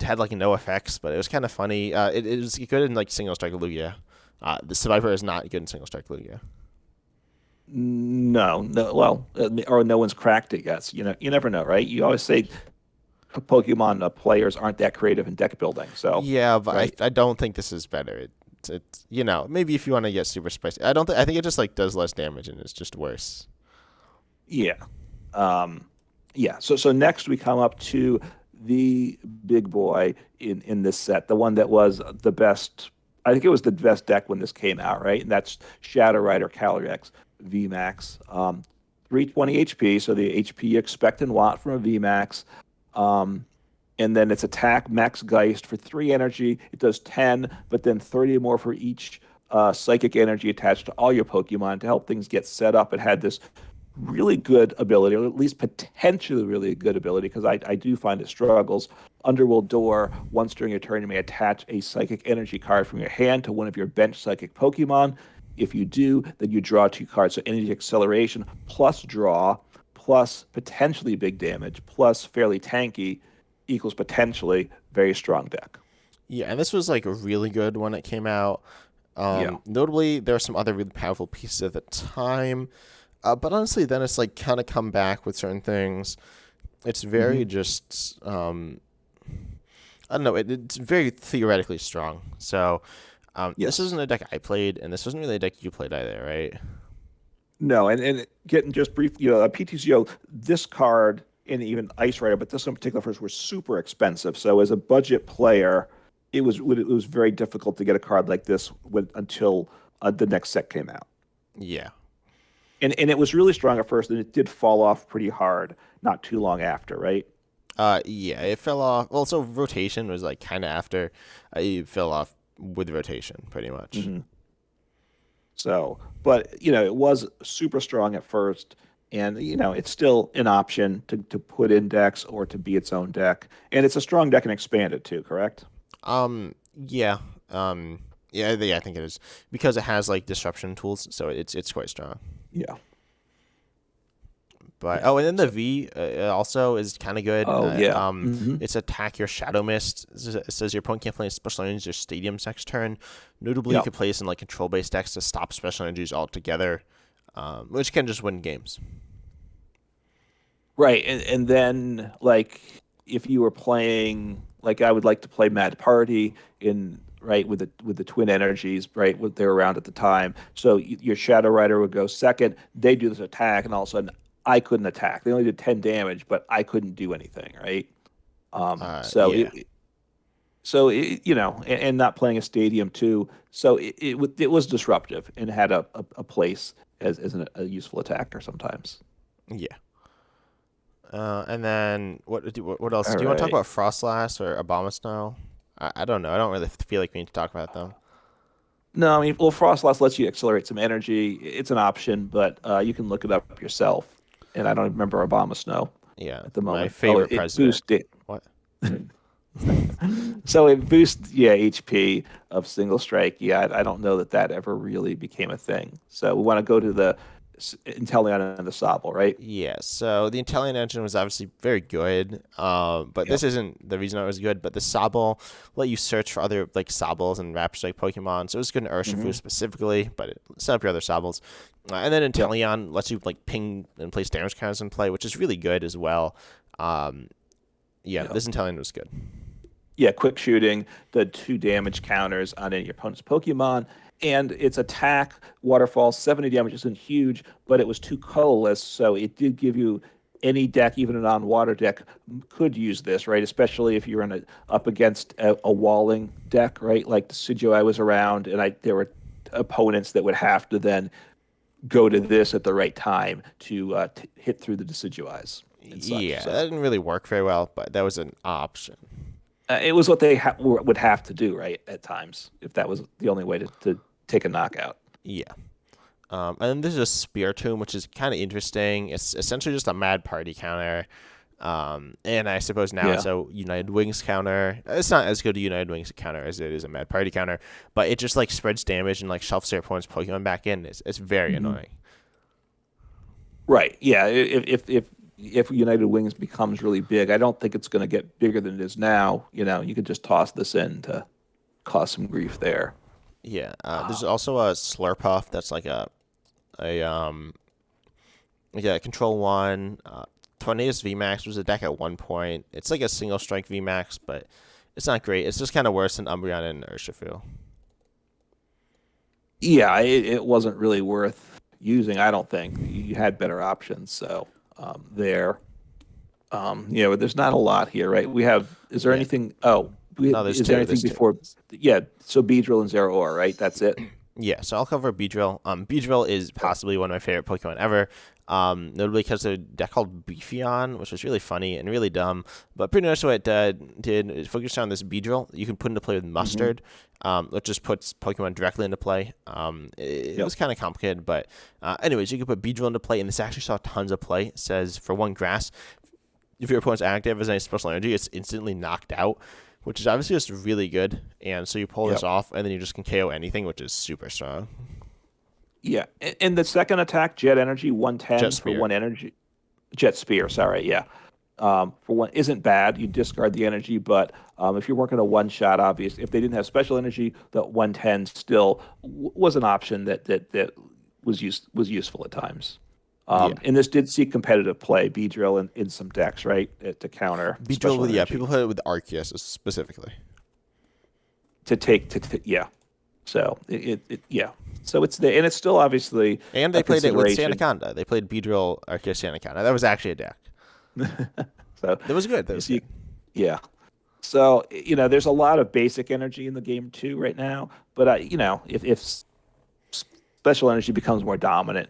had like no effects, but it was kind of funny. It was good in like single strike Lugia. The Survivor is not good in single strike Lugia. No, no. Well, or no one's cracked it yet. So, you never know, right? You always say Pokemon players aren't that creative in deck building. So, Yeah, but right? I don't think this is better. It's maybe if you want to get super spicy. I don't think I think it just like does less damage and it's just worse. Yeah. Um, yeah. So next we come up to the big boy in this set, the one that was the best. I think it was the best deck when this came out, right? And that's Shadow Rider Calyrex VMAX. 320 HP, so the HP you expect and want from a VMAX. Um, and then it's attack max Geist for 3 energy. It does 10, but then 30 more for each psychic energy attached to all your Pokemon to help things get set up. It had this really good ability, or at least potentially really good ability, because I do find it struggles. Underworld Door, once during your turn, you may attach a psychic energy card from your hand to one of your bench psychic Pokemon. If you do, then you draw 2 cards. So energy acceleration plus draw plus potentially big damage plus fairly tanky equals potentially very strong deck. Yeah, and this was like really good when it came out. Yeah. Notably, there were some other really powerful pieces at the time. But honestly, then it's like kind of come back with certain things. It's very Hmm. just I don't know. It's very theoretically strong. So this Yes. isn't a deck I played, and this wasn't really a deck you played either, right? No, and getting just brief, a PTCO, this card and even Ice Rider, but this one in particular first were super expensive. So as a budget player, it was very difficult to get a card like this until the next set came out. Yeah. And it was really strong at first, and it did fall off pretty hard not too long after, right? Yeah. It fell off. Well, so rotation was like kind of after. It fell off with rotation, pretty much. Hmm. So, but it was super strong at first, and it's still an option to put in decks or to be its own deck, and it's a strong deck and expanded too, correct? Yeah. Yeah. I think it is because it has like disruption tools, so it's quite strong. Yeah, But yeah. and then the So, V also is kind of good. oh yeah. Hmm. It's attack your Shadow Mist. It says your opponent can't play special energies your stadium's next turn. Notably, you Yeah. could play this in like control based decks to stop special energies altogether, which can just win games. Right, and then like if you were playing like I would like to play Mad Party in right with the twin energies, right? What they're around at the time. So your Shadow Rider would go second. They do this attack, and all of a sudden I couldn't attack. They only did 10 damage, but I couldn't do anything, right? Um, so Yeah. it so and not playing a stadium too. So it was disruptive and had a place as a useful attacker sometimes. Yeah. And then what else? All Do you want to talk right. about Frostlass or Abomasnow? I don't know. I don't really feel like we need to talk about them. No, I mean, well, Frost Loss lets you accelerate some energy. It's an option, but you can look it up yourself. And I don't remember Obama Snow Yeah. at the My moment. Oh, favorite it president. boosted. What? So it boosts, yeah, HP of single strike. Yeah, I don't know that ever really became a thing. So we want to go to the Inteleon and the Sobble, right? Yeah, so the Intellion engine was obviously very good, but this Yep. isn't the reason it was good. But the Sobble let you search for other like Sobbles and Raptor Strike Pokemon, so it was good in Urshifu Hmm. specifically, but it set up your other Sobbles. And then Yep. Intellion lets you like ping and place damage counters in play, which is really good as well. Um, yeah, Yep. this Intellion was good. Yeah, quick shooting, the 2 damage counters on any opponent's Pokemon, and its attack waterfall 70 damage isn't huge, but it was too colorless, so it did give you any deck, even a non-water deck, could use this, right? Especially if you're up against a walling deck, right? Like the Decidueye was around, and there were opponents that would have to then go to this at the right time to hit through the Decidueyes and such. Yeah, that So didn't really work very well, but that was an option. it was what they would have to do, right, at times, if that was the only way to take a knockout. Yeah. And then there's a Spiritomb, which is kind of interesting. It's essentially just a Mad Party counter. And I suppose now Yeah. it's a United Wings counter. It's not as good a United Wings counter as it is a Mad Party counter, but it just like spreads damage and like shelves their opponent's Pokemon back in. It's very Hmm. annoying. Right. Yeah. If United Wings becomes really big, I don't think it's going to get bigger than it is now. You could just toss this in to cause some grief there. Yeah. There's Um, also a Slurpuff that's a control one. Tornadus VMAX was a deck at one point. It's like a single strike VMAX, but it's not great. It's just kind of worse than Umbreon and Urshifu. yeah, it wasn't really worth using. I don't think you had better options. So there. But there's not a lot here, right? We have. Is there Yeah. anything? Oh, No, there's is there two. anything There's two. before? Yeah. So Beedrill and Zeraora, right? That's it. Yeah, so I'll cover Beedrill. Beedrill is possibly one of my favorite Pokemon ever. Notably because of a deck called Beefeon, which was really funny and really dumb. But pretty much what it did is focus on this Beedrill. You can put into play with Hmm. Mustard, which just puts Pokemon directly into play. It Yep. was kind of complicated, but anyways, you can put Beedrill into play, and this actually saw tons of play. It says for one grass, if your opponent's active as any special energy, it's instantly knocked out, which is obviously just really good. And so you pull this Yep. off, and then you just can KO anything, which is super strong. Yeah. And the second attack, Jet Energy, Jet 110 for Spear. one energy. Jet Spear, sorry, yeah. For one isn't bad. You discard the energy, but if you're working a one shot, obvious. If they didn't have special energy, the 110 still was an option that was useful at times. Yeah. And this did see competitive play, Beedrill in some decks, right, to counter Beedrill special with, yeah, energy people put it with Arceus specifically. yeah. So yeah. So it's there, and it's still obviously And a they played it with consideration. Sandaconda. They played Beedrill, Arceus, Sandaconda. That was actually a deck. So That was good. That you was good. see, yeah. So, there's a lot of basic energy in the game too right now. But if special energy becomes more dominant,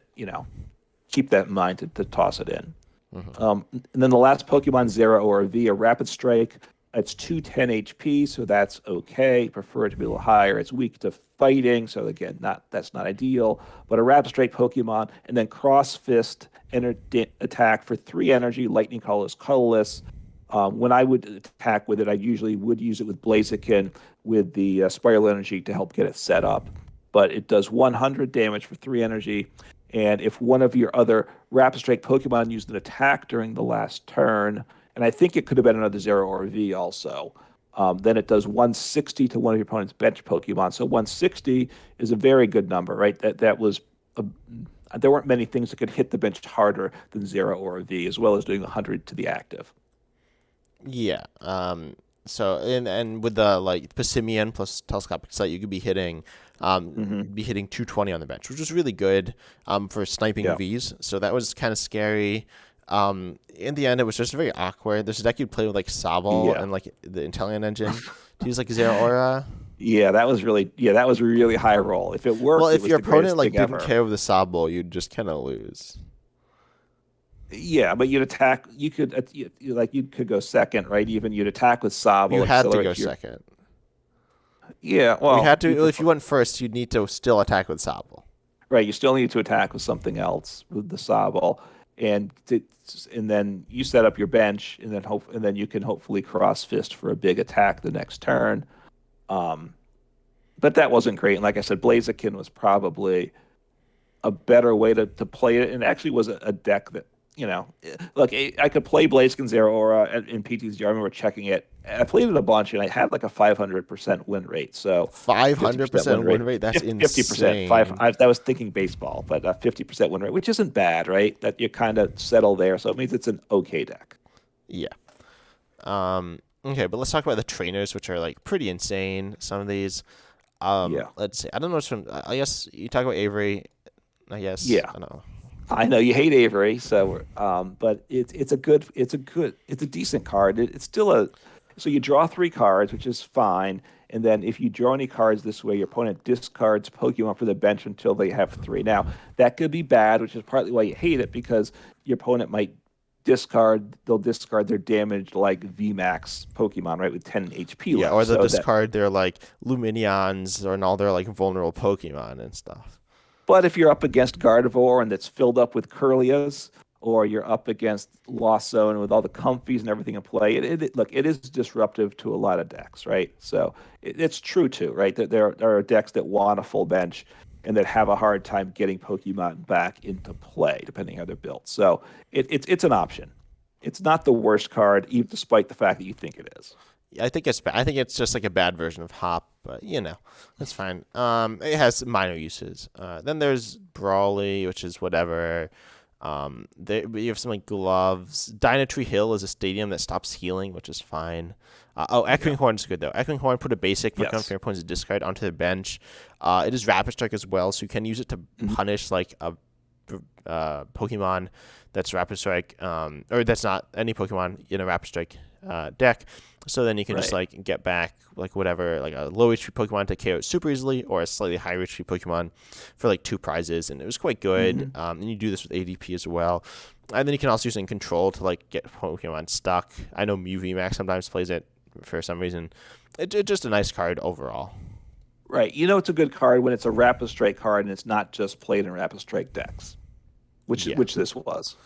keep that in mind to toss it in. And then the last Pokemon Zero or V, a Rapid Strike. It's 210 HP, so that's okay. Prefer it to be a little higher. It's weak to fighting, so again, that's not ideal. But a Rapid Strike Pokemon, and then Cross Fist attack for 3 energy. Lightning colorless. When I would attack with it, I usually would use it with Blaziken with the Spiral Energy to help get it set up. But it does 100 damage for 3 energy. And if one of your other Rapid Strike Pokemon used an attack during the last turn, and I think it could have been another Zero or V also, then it does 160 to one of your opponent's bench Pokemon. So 160 is a very good number, right? That was a, there weren't many things that could hit the bench harder than Zero or V, as well as doing 100 to the active. Yeah. So and with the like Passimian plus telescopic sight, you could Hmm. be hitting 220 on the bench, which was really good for sniping Yeah. V's. So that was kind of scary. In the end, it was just very awkward. There's a deck you'd play with like Sobble Yeah. and like the Intellion engine to use like Zero Aura. That was really high roll. If it Well, worked, it if was your the opponent greatest like thing didn't ever. care with the Sobble, you'd just kind of lose. Yeah, but you'd attack. You could you could go second, right? Even you'd attack with You Sobble, had to go accelerate to your. second. Yeah, You well, had to. you If prefer you went first, you'd need to still attack with Sobble. right. You still need to attack with something else with the Sobble, and and then you set up your bench, and then you can hopefully cross fist for a big attack the next turn. Um, but that wasn't great. And like I said, Blaziken was probably a better way to play it, and it actually was a deck that look, I could play Blaziken Zeraora in PTZ. I remember checking it. I played it a bunch, and I had like a 500% win rate. So 500% win rate. That's 50%. insane. I was thinking baseball, but 50% win rate, which isn't bad, right? That you kind of settle there. So it means it's an okay deck. Yeah. Okay, but let's talk about the trainers, which are like pretty insane. Some of these. Yeah. Let's see. I don't know which one. I guess you talk about Avery. I guess. Yeah. I don't know. I know you hate Avery, so but it's a decent card. It's still so you draw 3 cards, which is fine, and then if you draw any cards this way, your opponent discards Pokemon for the bench until they have 3. Now that could be bad, which is partly why you hate it, because your opponent might they'll discard their damaged like VMAX Pokemon, right, with 10 HP Yeah, left. or they'll discard their like Luminions and all their like vulnerable Pokemon and stuff. But if you're up against Gardevoir and it's filled up with Curlias, or you're up against Lost Zone with all the comfies and everything in play, look, it is disruptive to a lot of decks, right? So it's true too, right? That there are decks that want a full bench and that have a hard time getting Pokemon back into play, depending how they're built. So it's an option. It's not the worst card, even despite the fact that you think it is. I think it's just like a bad version of Hop, but that's fine. It has minor uses. Then there's Brawly, which is whatever. You have some like gloves. Dynatree Hill is a stadium that stops healing, which is fine. Echoing Horn's good though. Echoing Horn, put a basic Pokemon from your opponent's discard onto their bench. It is Rapid Strike as well, so you can use it to punish like a Pokemon that's Rapid Strike, or that's not any Pokemon in a Rapid Strike deck. So then you can just like get back like whatever, like a low HP Pokemon to KO super easily, or a slightly higher HP Pokemon for like 2 prizes, and it was quite good. And you do this with ADP as well. And then you can also use it in control to like get Pokemon stuck. I know Mew VMAX sometimes plays it for some reason. It's just a nice card overall. Right. It's a good card when it's a Rapid Strike card and it's not just played in Rapid Strike decks, which this was.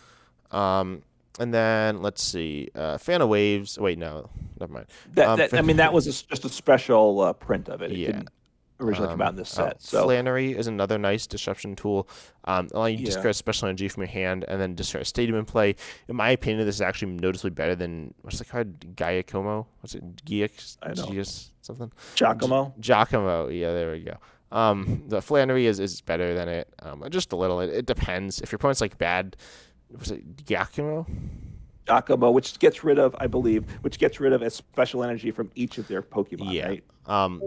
And then let's see, Fan of Waves. Wait, no, never mind. That was just a special print of it. It Yeah. didn't originally come out in this set. So Flannery is another nice disruption tool. Allowing you to discard special energy from your hand and then discard a stadium in play. In my opinion, this is actually noticeably better than what's the card? Giacomo? What's it? Giax something? Giacomo. Yeah, there we go. The Flannery is better than it. Just a little. It depends. If your opponent's like bad. Was it Giacomo, which gets rid of a special energy from each of their Pokemon, right?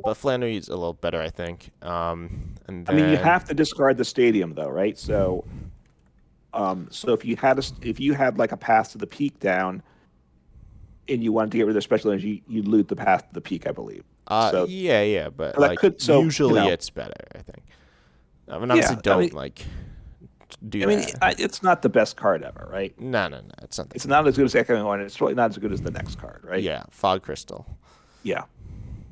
But Flannery is a little better, I think. And then... you have to discard the stadium though, right? So, so if you had like a path to the peak down, and you wanted to get rid of their special energy, you'd loot the path to the peak, I believe. But like usually it's better, I think. Obviously do that. It's not the best card ever, right? No, it's not. It's not as good as Echoing Horn. It's really not as good as the next card, right? Yeah, Fog Crystal. Yeah,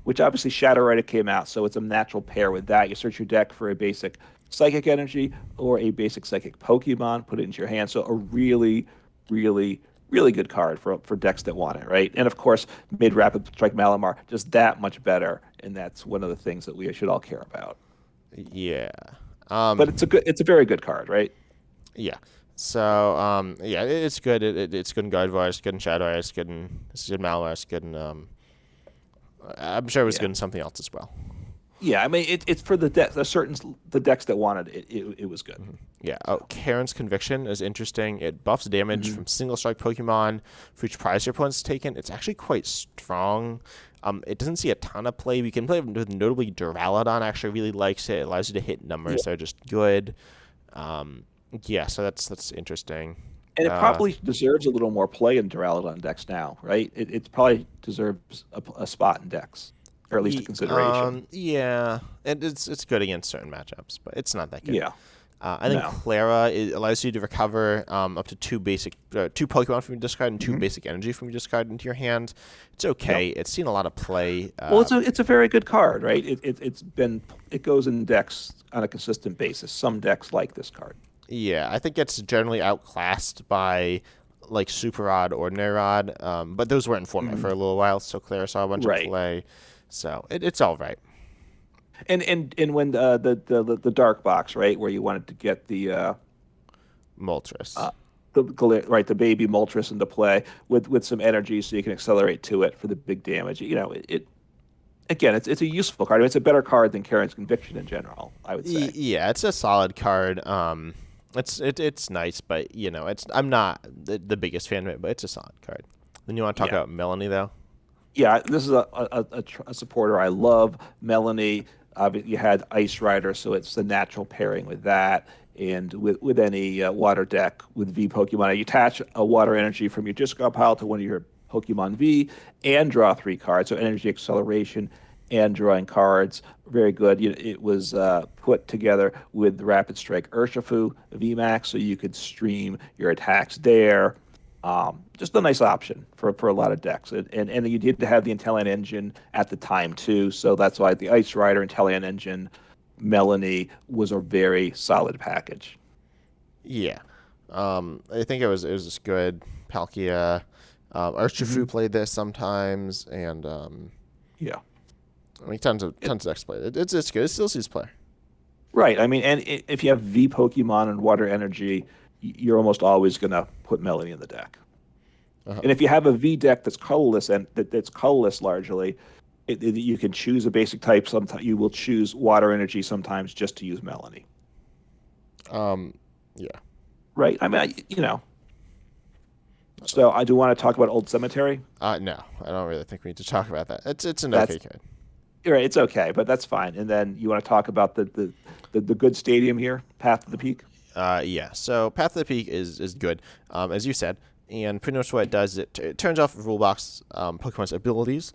which obviously Shadow Rider came out, so it's a natural pair with that. You search your deck for a basic Psychic Energy or a basic Psychic Pokemon, put it into your hand. So a really, really, really good card for decks that want it, right? And of course, made Rapid Strike Malamar just that much better, and that's one of the things that we should all care about. Yeah. But it's a very good card, right? Yeah. So it's good. It's good in Gardevoir, it's good in Shadow Rider, it's good in Malamar, it's good in I'm sure it was good in something else as well. Yeah, it's for the decks that wanted it. It was good. Yeah. Karen's Conviction is interesting. It buffs damage from single strike Pokemon for each prize your opponent's taken. It's actually quite strong. It doesn't see a ton of play. We can play with notably Duraludon. Actually, really likes it. It allows you to hit numbers that are just good. So that's interesting. And it probably deserves a little more play in Duraludon decks now, right? It probably deserves a spot in decks, or at least a consideration. And it's good against certain matchups, but it's not that good. Yeah. I think Clara allows you to recover up to 2 Pokemon from your discard and 2 basic energy from your discard into your hand. It's okay. It's seen a lot of play. It's a very good card, right? It goes in decks on a consistent basis. Some decks like this card. Yeah, I think it's generally outclassed by like Super Rod, Ordinary Rod, but those weren't in format for a little while, so Clara saw a bunch of play. So it's all right. And when the dark box, right, where you wanted to get Moltres. uh right, the baby Moltres into play with some energy so you can accelerate to it for the big damage. It again, it's a useful card. I mean, it's a better card than Karen's Conviction in general, I would say. Yeah, it's a solid card. It's nice, but it's I'm not the biggest fan of it, but it's a solid card. Then you want to talk Yeah. about Melanie though? Yeah, this is a supporter I love. Melanie, you had Ice Rider, so it's the natural pairing with that. And with any water deck with V Pokemon, you attach a water energy from your discard pile to one of your Pokemon V and draw 3 cards. So energy acceleration and drawing cards. Very good. It was put together with Rapid Strike Urshifu VMAX, so you could stream your attacks there. Just a nice option for a lot of decks. And you did have the Inteleon engine at the time too, so that's why the Ice Rider Inteleon engine Melanie was a very solid package. Yeah. I think it was just good. Palkia, Urshifu Hmm. played this sometimes, and Yeah. I mean tons of decks played it. It's good. It still sees play. Right. I mean, and if you have V Pokemon and Water Energy, you're almost always going to put Melanie in the deck. Uh-huh. And if you have a V deck that's colorless and that's colorless largely, you can choose a basic type. Sometimes you will choose Water Energy sometimes just to use Melanie. Um, yeah. Right. I mean, so I do want to talk about Old Cemetery. No, I don't really think we need to talk about that. It's an okay That's card. right. It's okay, but that's fine. And then you want to talk about the good stadium here, Path to the Peak. Yeah. So Path of the Peak is good, as you said, and pretty much what it does it turns off Rulebox Pokemon's abilities,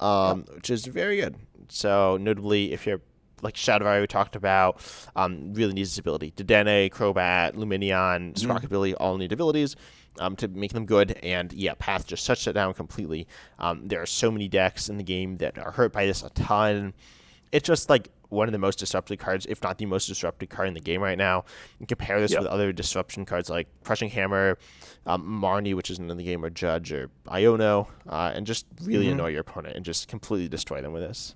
Yep. which is very good. So notably, if you're like Shadowfire we talked about, really needs this ability. Dedenne, Crobat, Luminion, Hmm. Squawkabilly all need abilities. To make them good, and yeah, Path just shuts it down completely. There are so many decks in the game that are hurt by this a ton. It's just like one of the most disrupted cards, if not the most disrupted card in the game right now. You compare this with Yep. other disruption cards like Crushing Hammer, Marnie, which isn't in the game, or Judge, or Iono, and just really Hmm. annoy your opponent and just completely destroy them with this.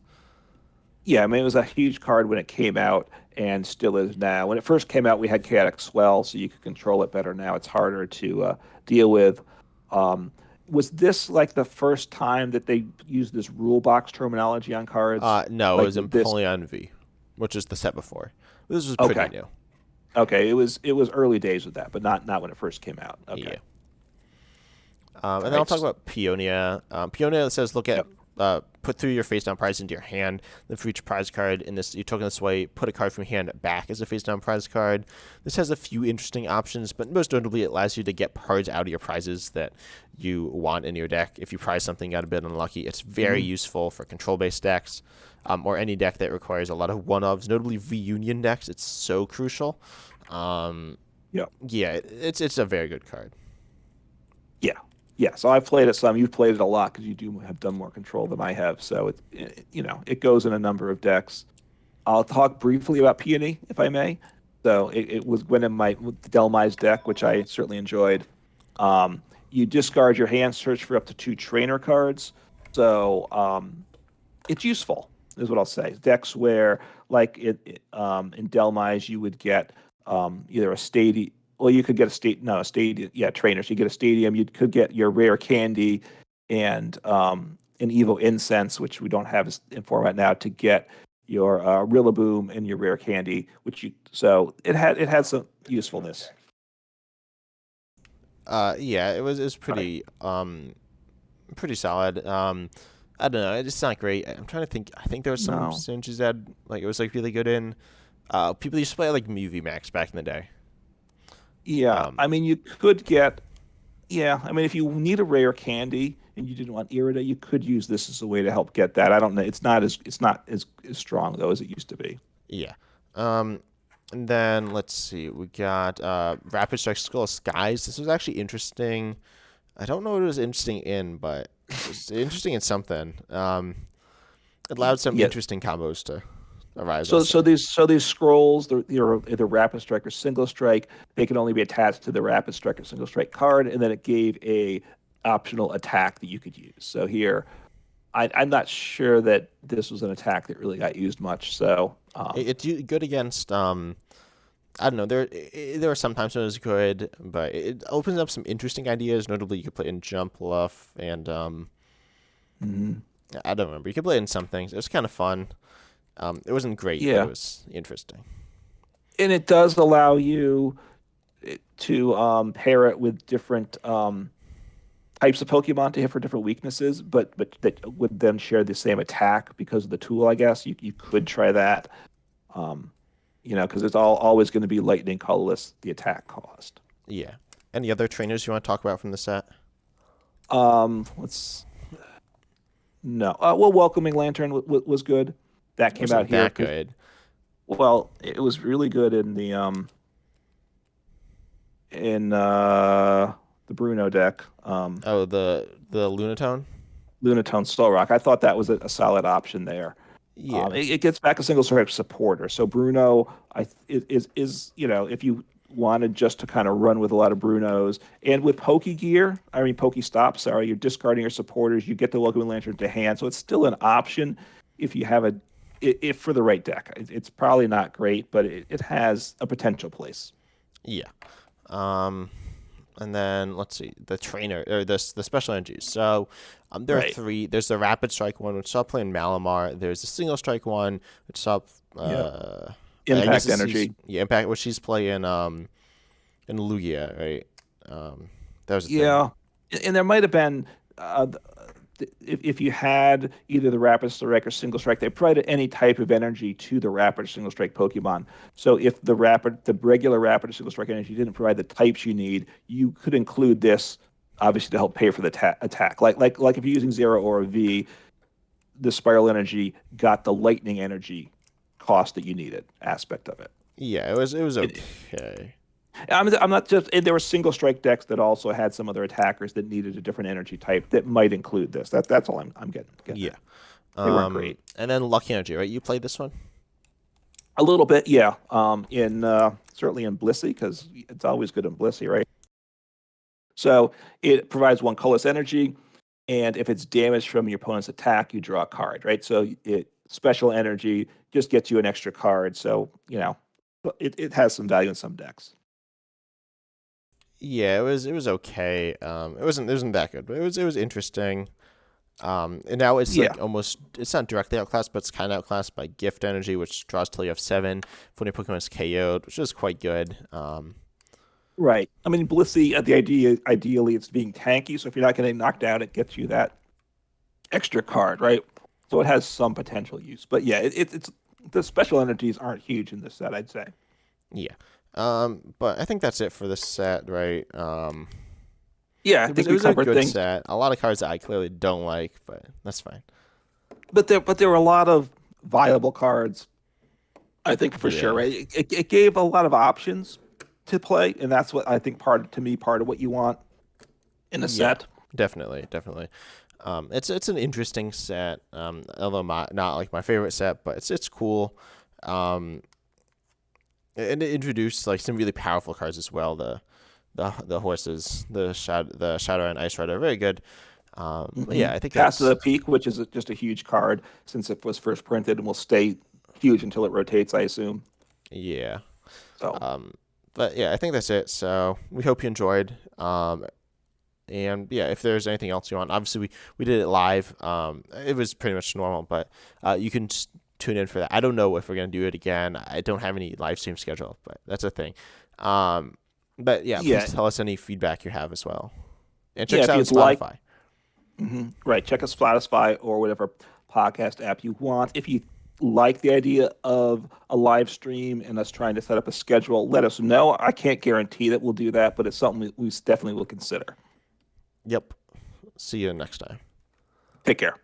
Yeah, I mean, it was a huge card when it came out and still is now. When it first came out, we had Chaotic Swell, so you could control it better. Now it's harder to deal with. Um, was this like the first time that they used this rule box terminology on cards? No, it Like was this? Empoleon V, which is the set before. This was pretty Okay, new. okay, it was early days with that, but not when it first came out. Okay, Yeah. all And then I'll right. talk about Peonia. Peonia says look at Yep. put through your face down prize into your hand. Then for each prize card in this, you token this way, put a card from your hand back as a face down prize card. This has a few interesting options, but most notably, it allows you to get cards out of your prizes that you want in your deck. If you prize something, got a bit unlucky, it's very Hmm. useful for control based decks. Or any deck that requires a lot of one ofs, notably reunion decks. It's so crucial. Um, Yep. yeah, it's a very good card. Yeah. Yeah. So I've played it some. You've played it a lot because you do have done more control than I have. So it goes in a number of decks. I'll talk briefly about Peony, if I may. So it was when in my with the Delmise deck, which I certainly enjoyed. You discard your hand, search for up to 2 trainer cards. So it's useful, is what I'll say. Decks where, like in Delmise, you would get either a stadium. Well, you could get a state, no, a stadium. Yeah, trainers. You get a stadium. You could get your rare candy and an Evo incense, which we don't have in format now, to get your Rillaboom and your rare candy. So it had some usefulness. Yeah, it was Right. pretty solid. I don't know, it's not great. I'm trying to think. I think there was some No. synergies that like it was like really good in. People used to play like Movie Max back in the day. Yeah. Um, I mean, you could get. Yeah. I mean, if you need a rare candy and you didn't want Irida, you could use this as a way to help get that. I don't know. It's not as strong though as it used to be. yeah. Um, and then let's see. We got Rapid Strike Skull of Skies. This was actually interesting. I don't know what it was interesting in, but it's interesting in something. It allowed some Yeah. interesting combos to arise. I'll So say. so these scrolls, they're either Rapid Strike or Single Strike. They can only be attached to the Rapid Strike or Single Strike card, and then it gave a optional attack that you could use. So here, I'm not sure that this was an attack that really got used much. So It's good against I don't know. There are sometimes when it was good, but it opens up some interesting ideas. Notably, you could play in Jump Luff, and mhm. I don't remember. You could play in some things. It was kind of fun. It wasn't great, but it Yeah, was interesting. and it does allow you to pair it with different types of Pokemon to hit for different weaknesses, but that would then share the same attack because of the tool. I guess you could try that. Um, because it's always going to be lightning colorless, the attack cost. Yeah. Any other trainers you want to talk about from the set? Let's no. Well, Welcoming Lantern was good. That It came out wasn't here that because good. well, it was really good in the Bruno deck. Oh, the Lunatone. Lunatone Solrock. I thought that was a solid option there. Yeah. It gets back a single strike supporter. So Bruno, is if you wanted just to kind of run with a lot of Brunos and with Pokestop. Sorry, you're discarding your supporters. You get the Welcoming Lantern to hand, so it's still an option if you have if for the right deck. It's probably not great, but it has a potential place. Yeah. Um, and then let's see the trainer or the special energies. So, there are Right. three. There's the rapid strike one, which saw playing Malamar. There's the single strike one, which saw. Yep. Uh, I guess Impact he's energy. yeah impact, which he's playing in Lugia, right? That was the thing. Yeah, and there might have been if you had either the rapid strike or single strike, they provided any type of energy to the rapid or single strike Pokemon. So if the regular rapid or single strike energy didn't provide the types you need, you could include this obviously to help pay for the attack. Like if you're using Zero or a V, the spiral energy got the lightning energy cost that you needed aspect of it. Yeah, it was It, okay. I'm not just, and there were single strike decks that also had some other attackers that needed a different energy type that might include this. That's all I'm getting Yeah. at. They weren't great. And then Lucky Energy, right? You played this one? A little bit, yeah. In certainly in Blissey because it's always good in Blissey, right? So it provides one colorless energy, and if it's damaged from your opponent's attack, you draw a card, right? So it special energy just gets you an extra card. So it has some value in some decks. Yeah, it was okay. It wasn't that good, but it was interesting. And now it's Yeah. like almost it's not directly outclassed, but it's kind of outclassed by Gift Energy, which draws till you have 7 when your Pokemon is KO'd, which is quite good. Right. I mean, Blissey, the idea ideally it's being tanky, so if you're not getting knocked out, it gets you that extra card, right? So it has some potential use. But yeah, it's the special entities aren't huge in this set, I'd say. Yeah. But I think that's it for this set, right? Yeah, I It was think it we was a covered good things. set. A lot of cards that I clearly don't like, but that's fine. But there were a lot of viable cards, I think for sure, Yeah. right? It gave a lot of options to play, and that's what I think part of what you want in a Yeah. set. Definitely, definitely. It's an interesting set. Although not like my favorite set, but it's cool. Um, and it introduced like some really powerful cards as well. The horses, the Shadow and Ice Rider, are very good. But yeah, I think Path to that's the Peak, which is just a huge card since it was first printed and will stay huge until it rotates, I assume. yeah. So Um, but yeah, I think that's it. So we hope you enjoyed. And yeah, if there's anything else you want, obviously we did it live. It was pretty much normal, but you can just tune in for that. I don't know if we're gonna do it again. I don't have any live stream scheduled, but that's a thing. Um, but yeah, please yeah, tell us any feedback you have as well, and check yeah. us If out on you'd like, Spotify. right, check us Spotify or whatever podcast app you want. If you like the idea of a live stream and us trying to set up a schedule, let us know. I can't guarantee that we'll do that, but it's something we definitely will consider. Yep. See you next time. Take care.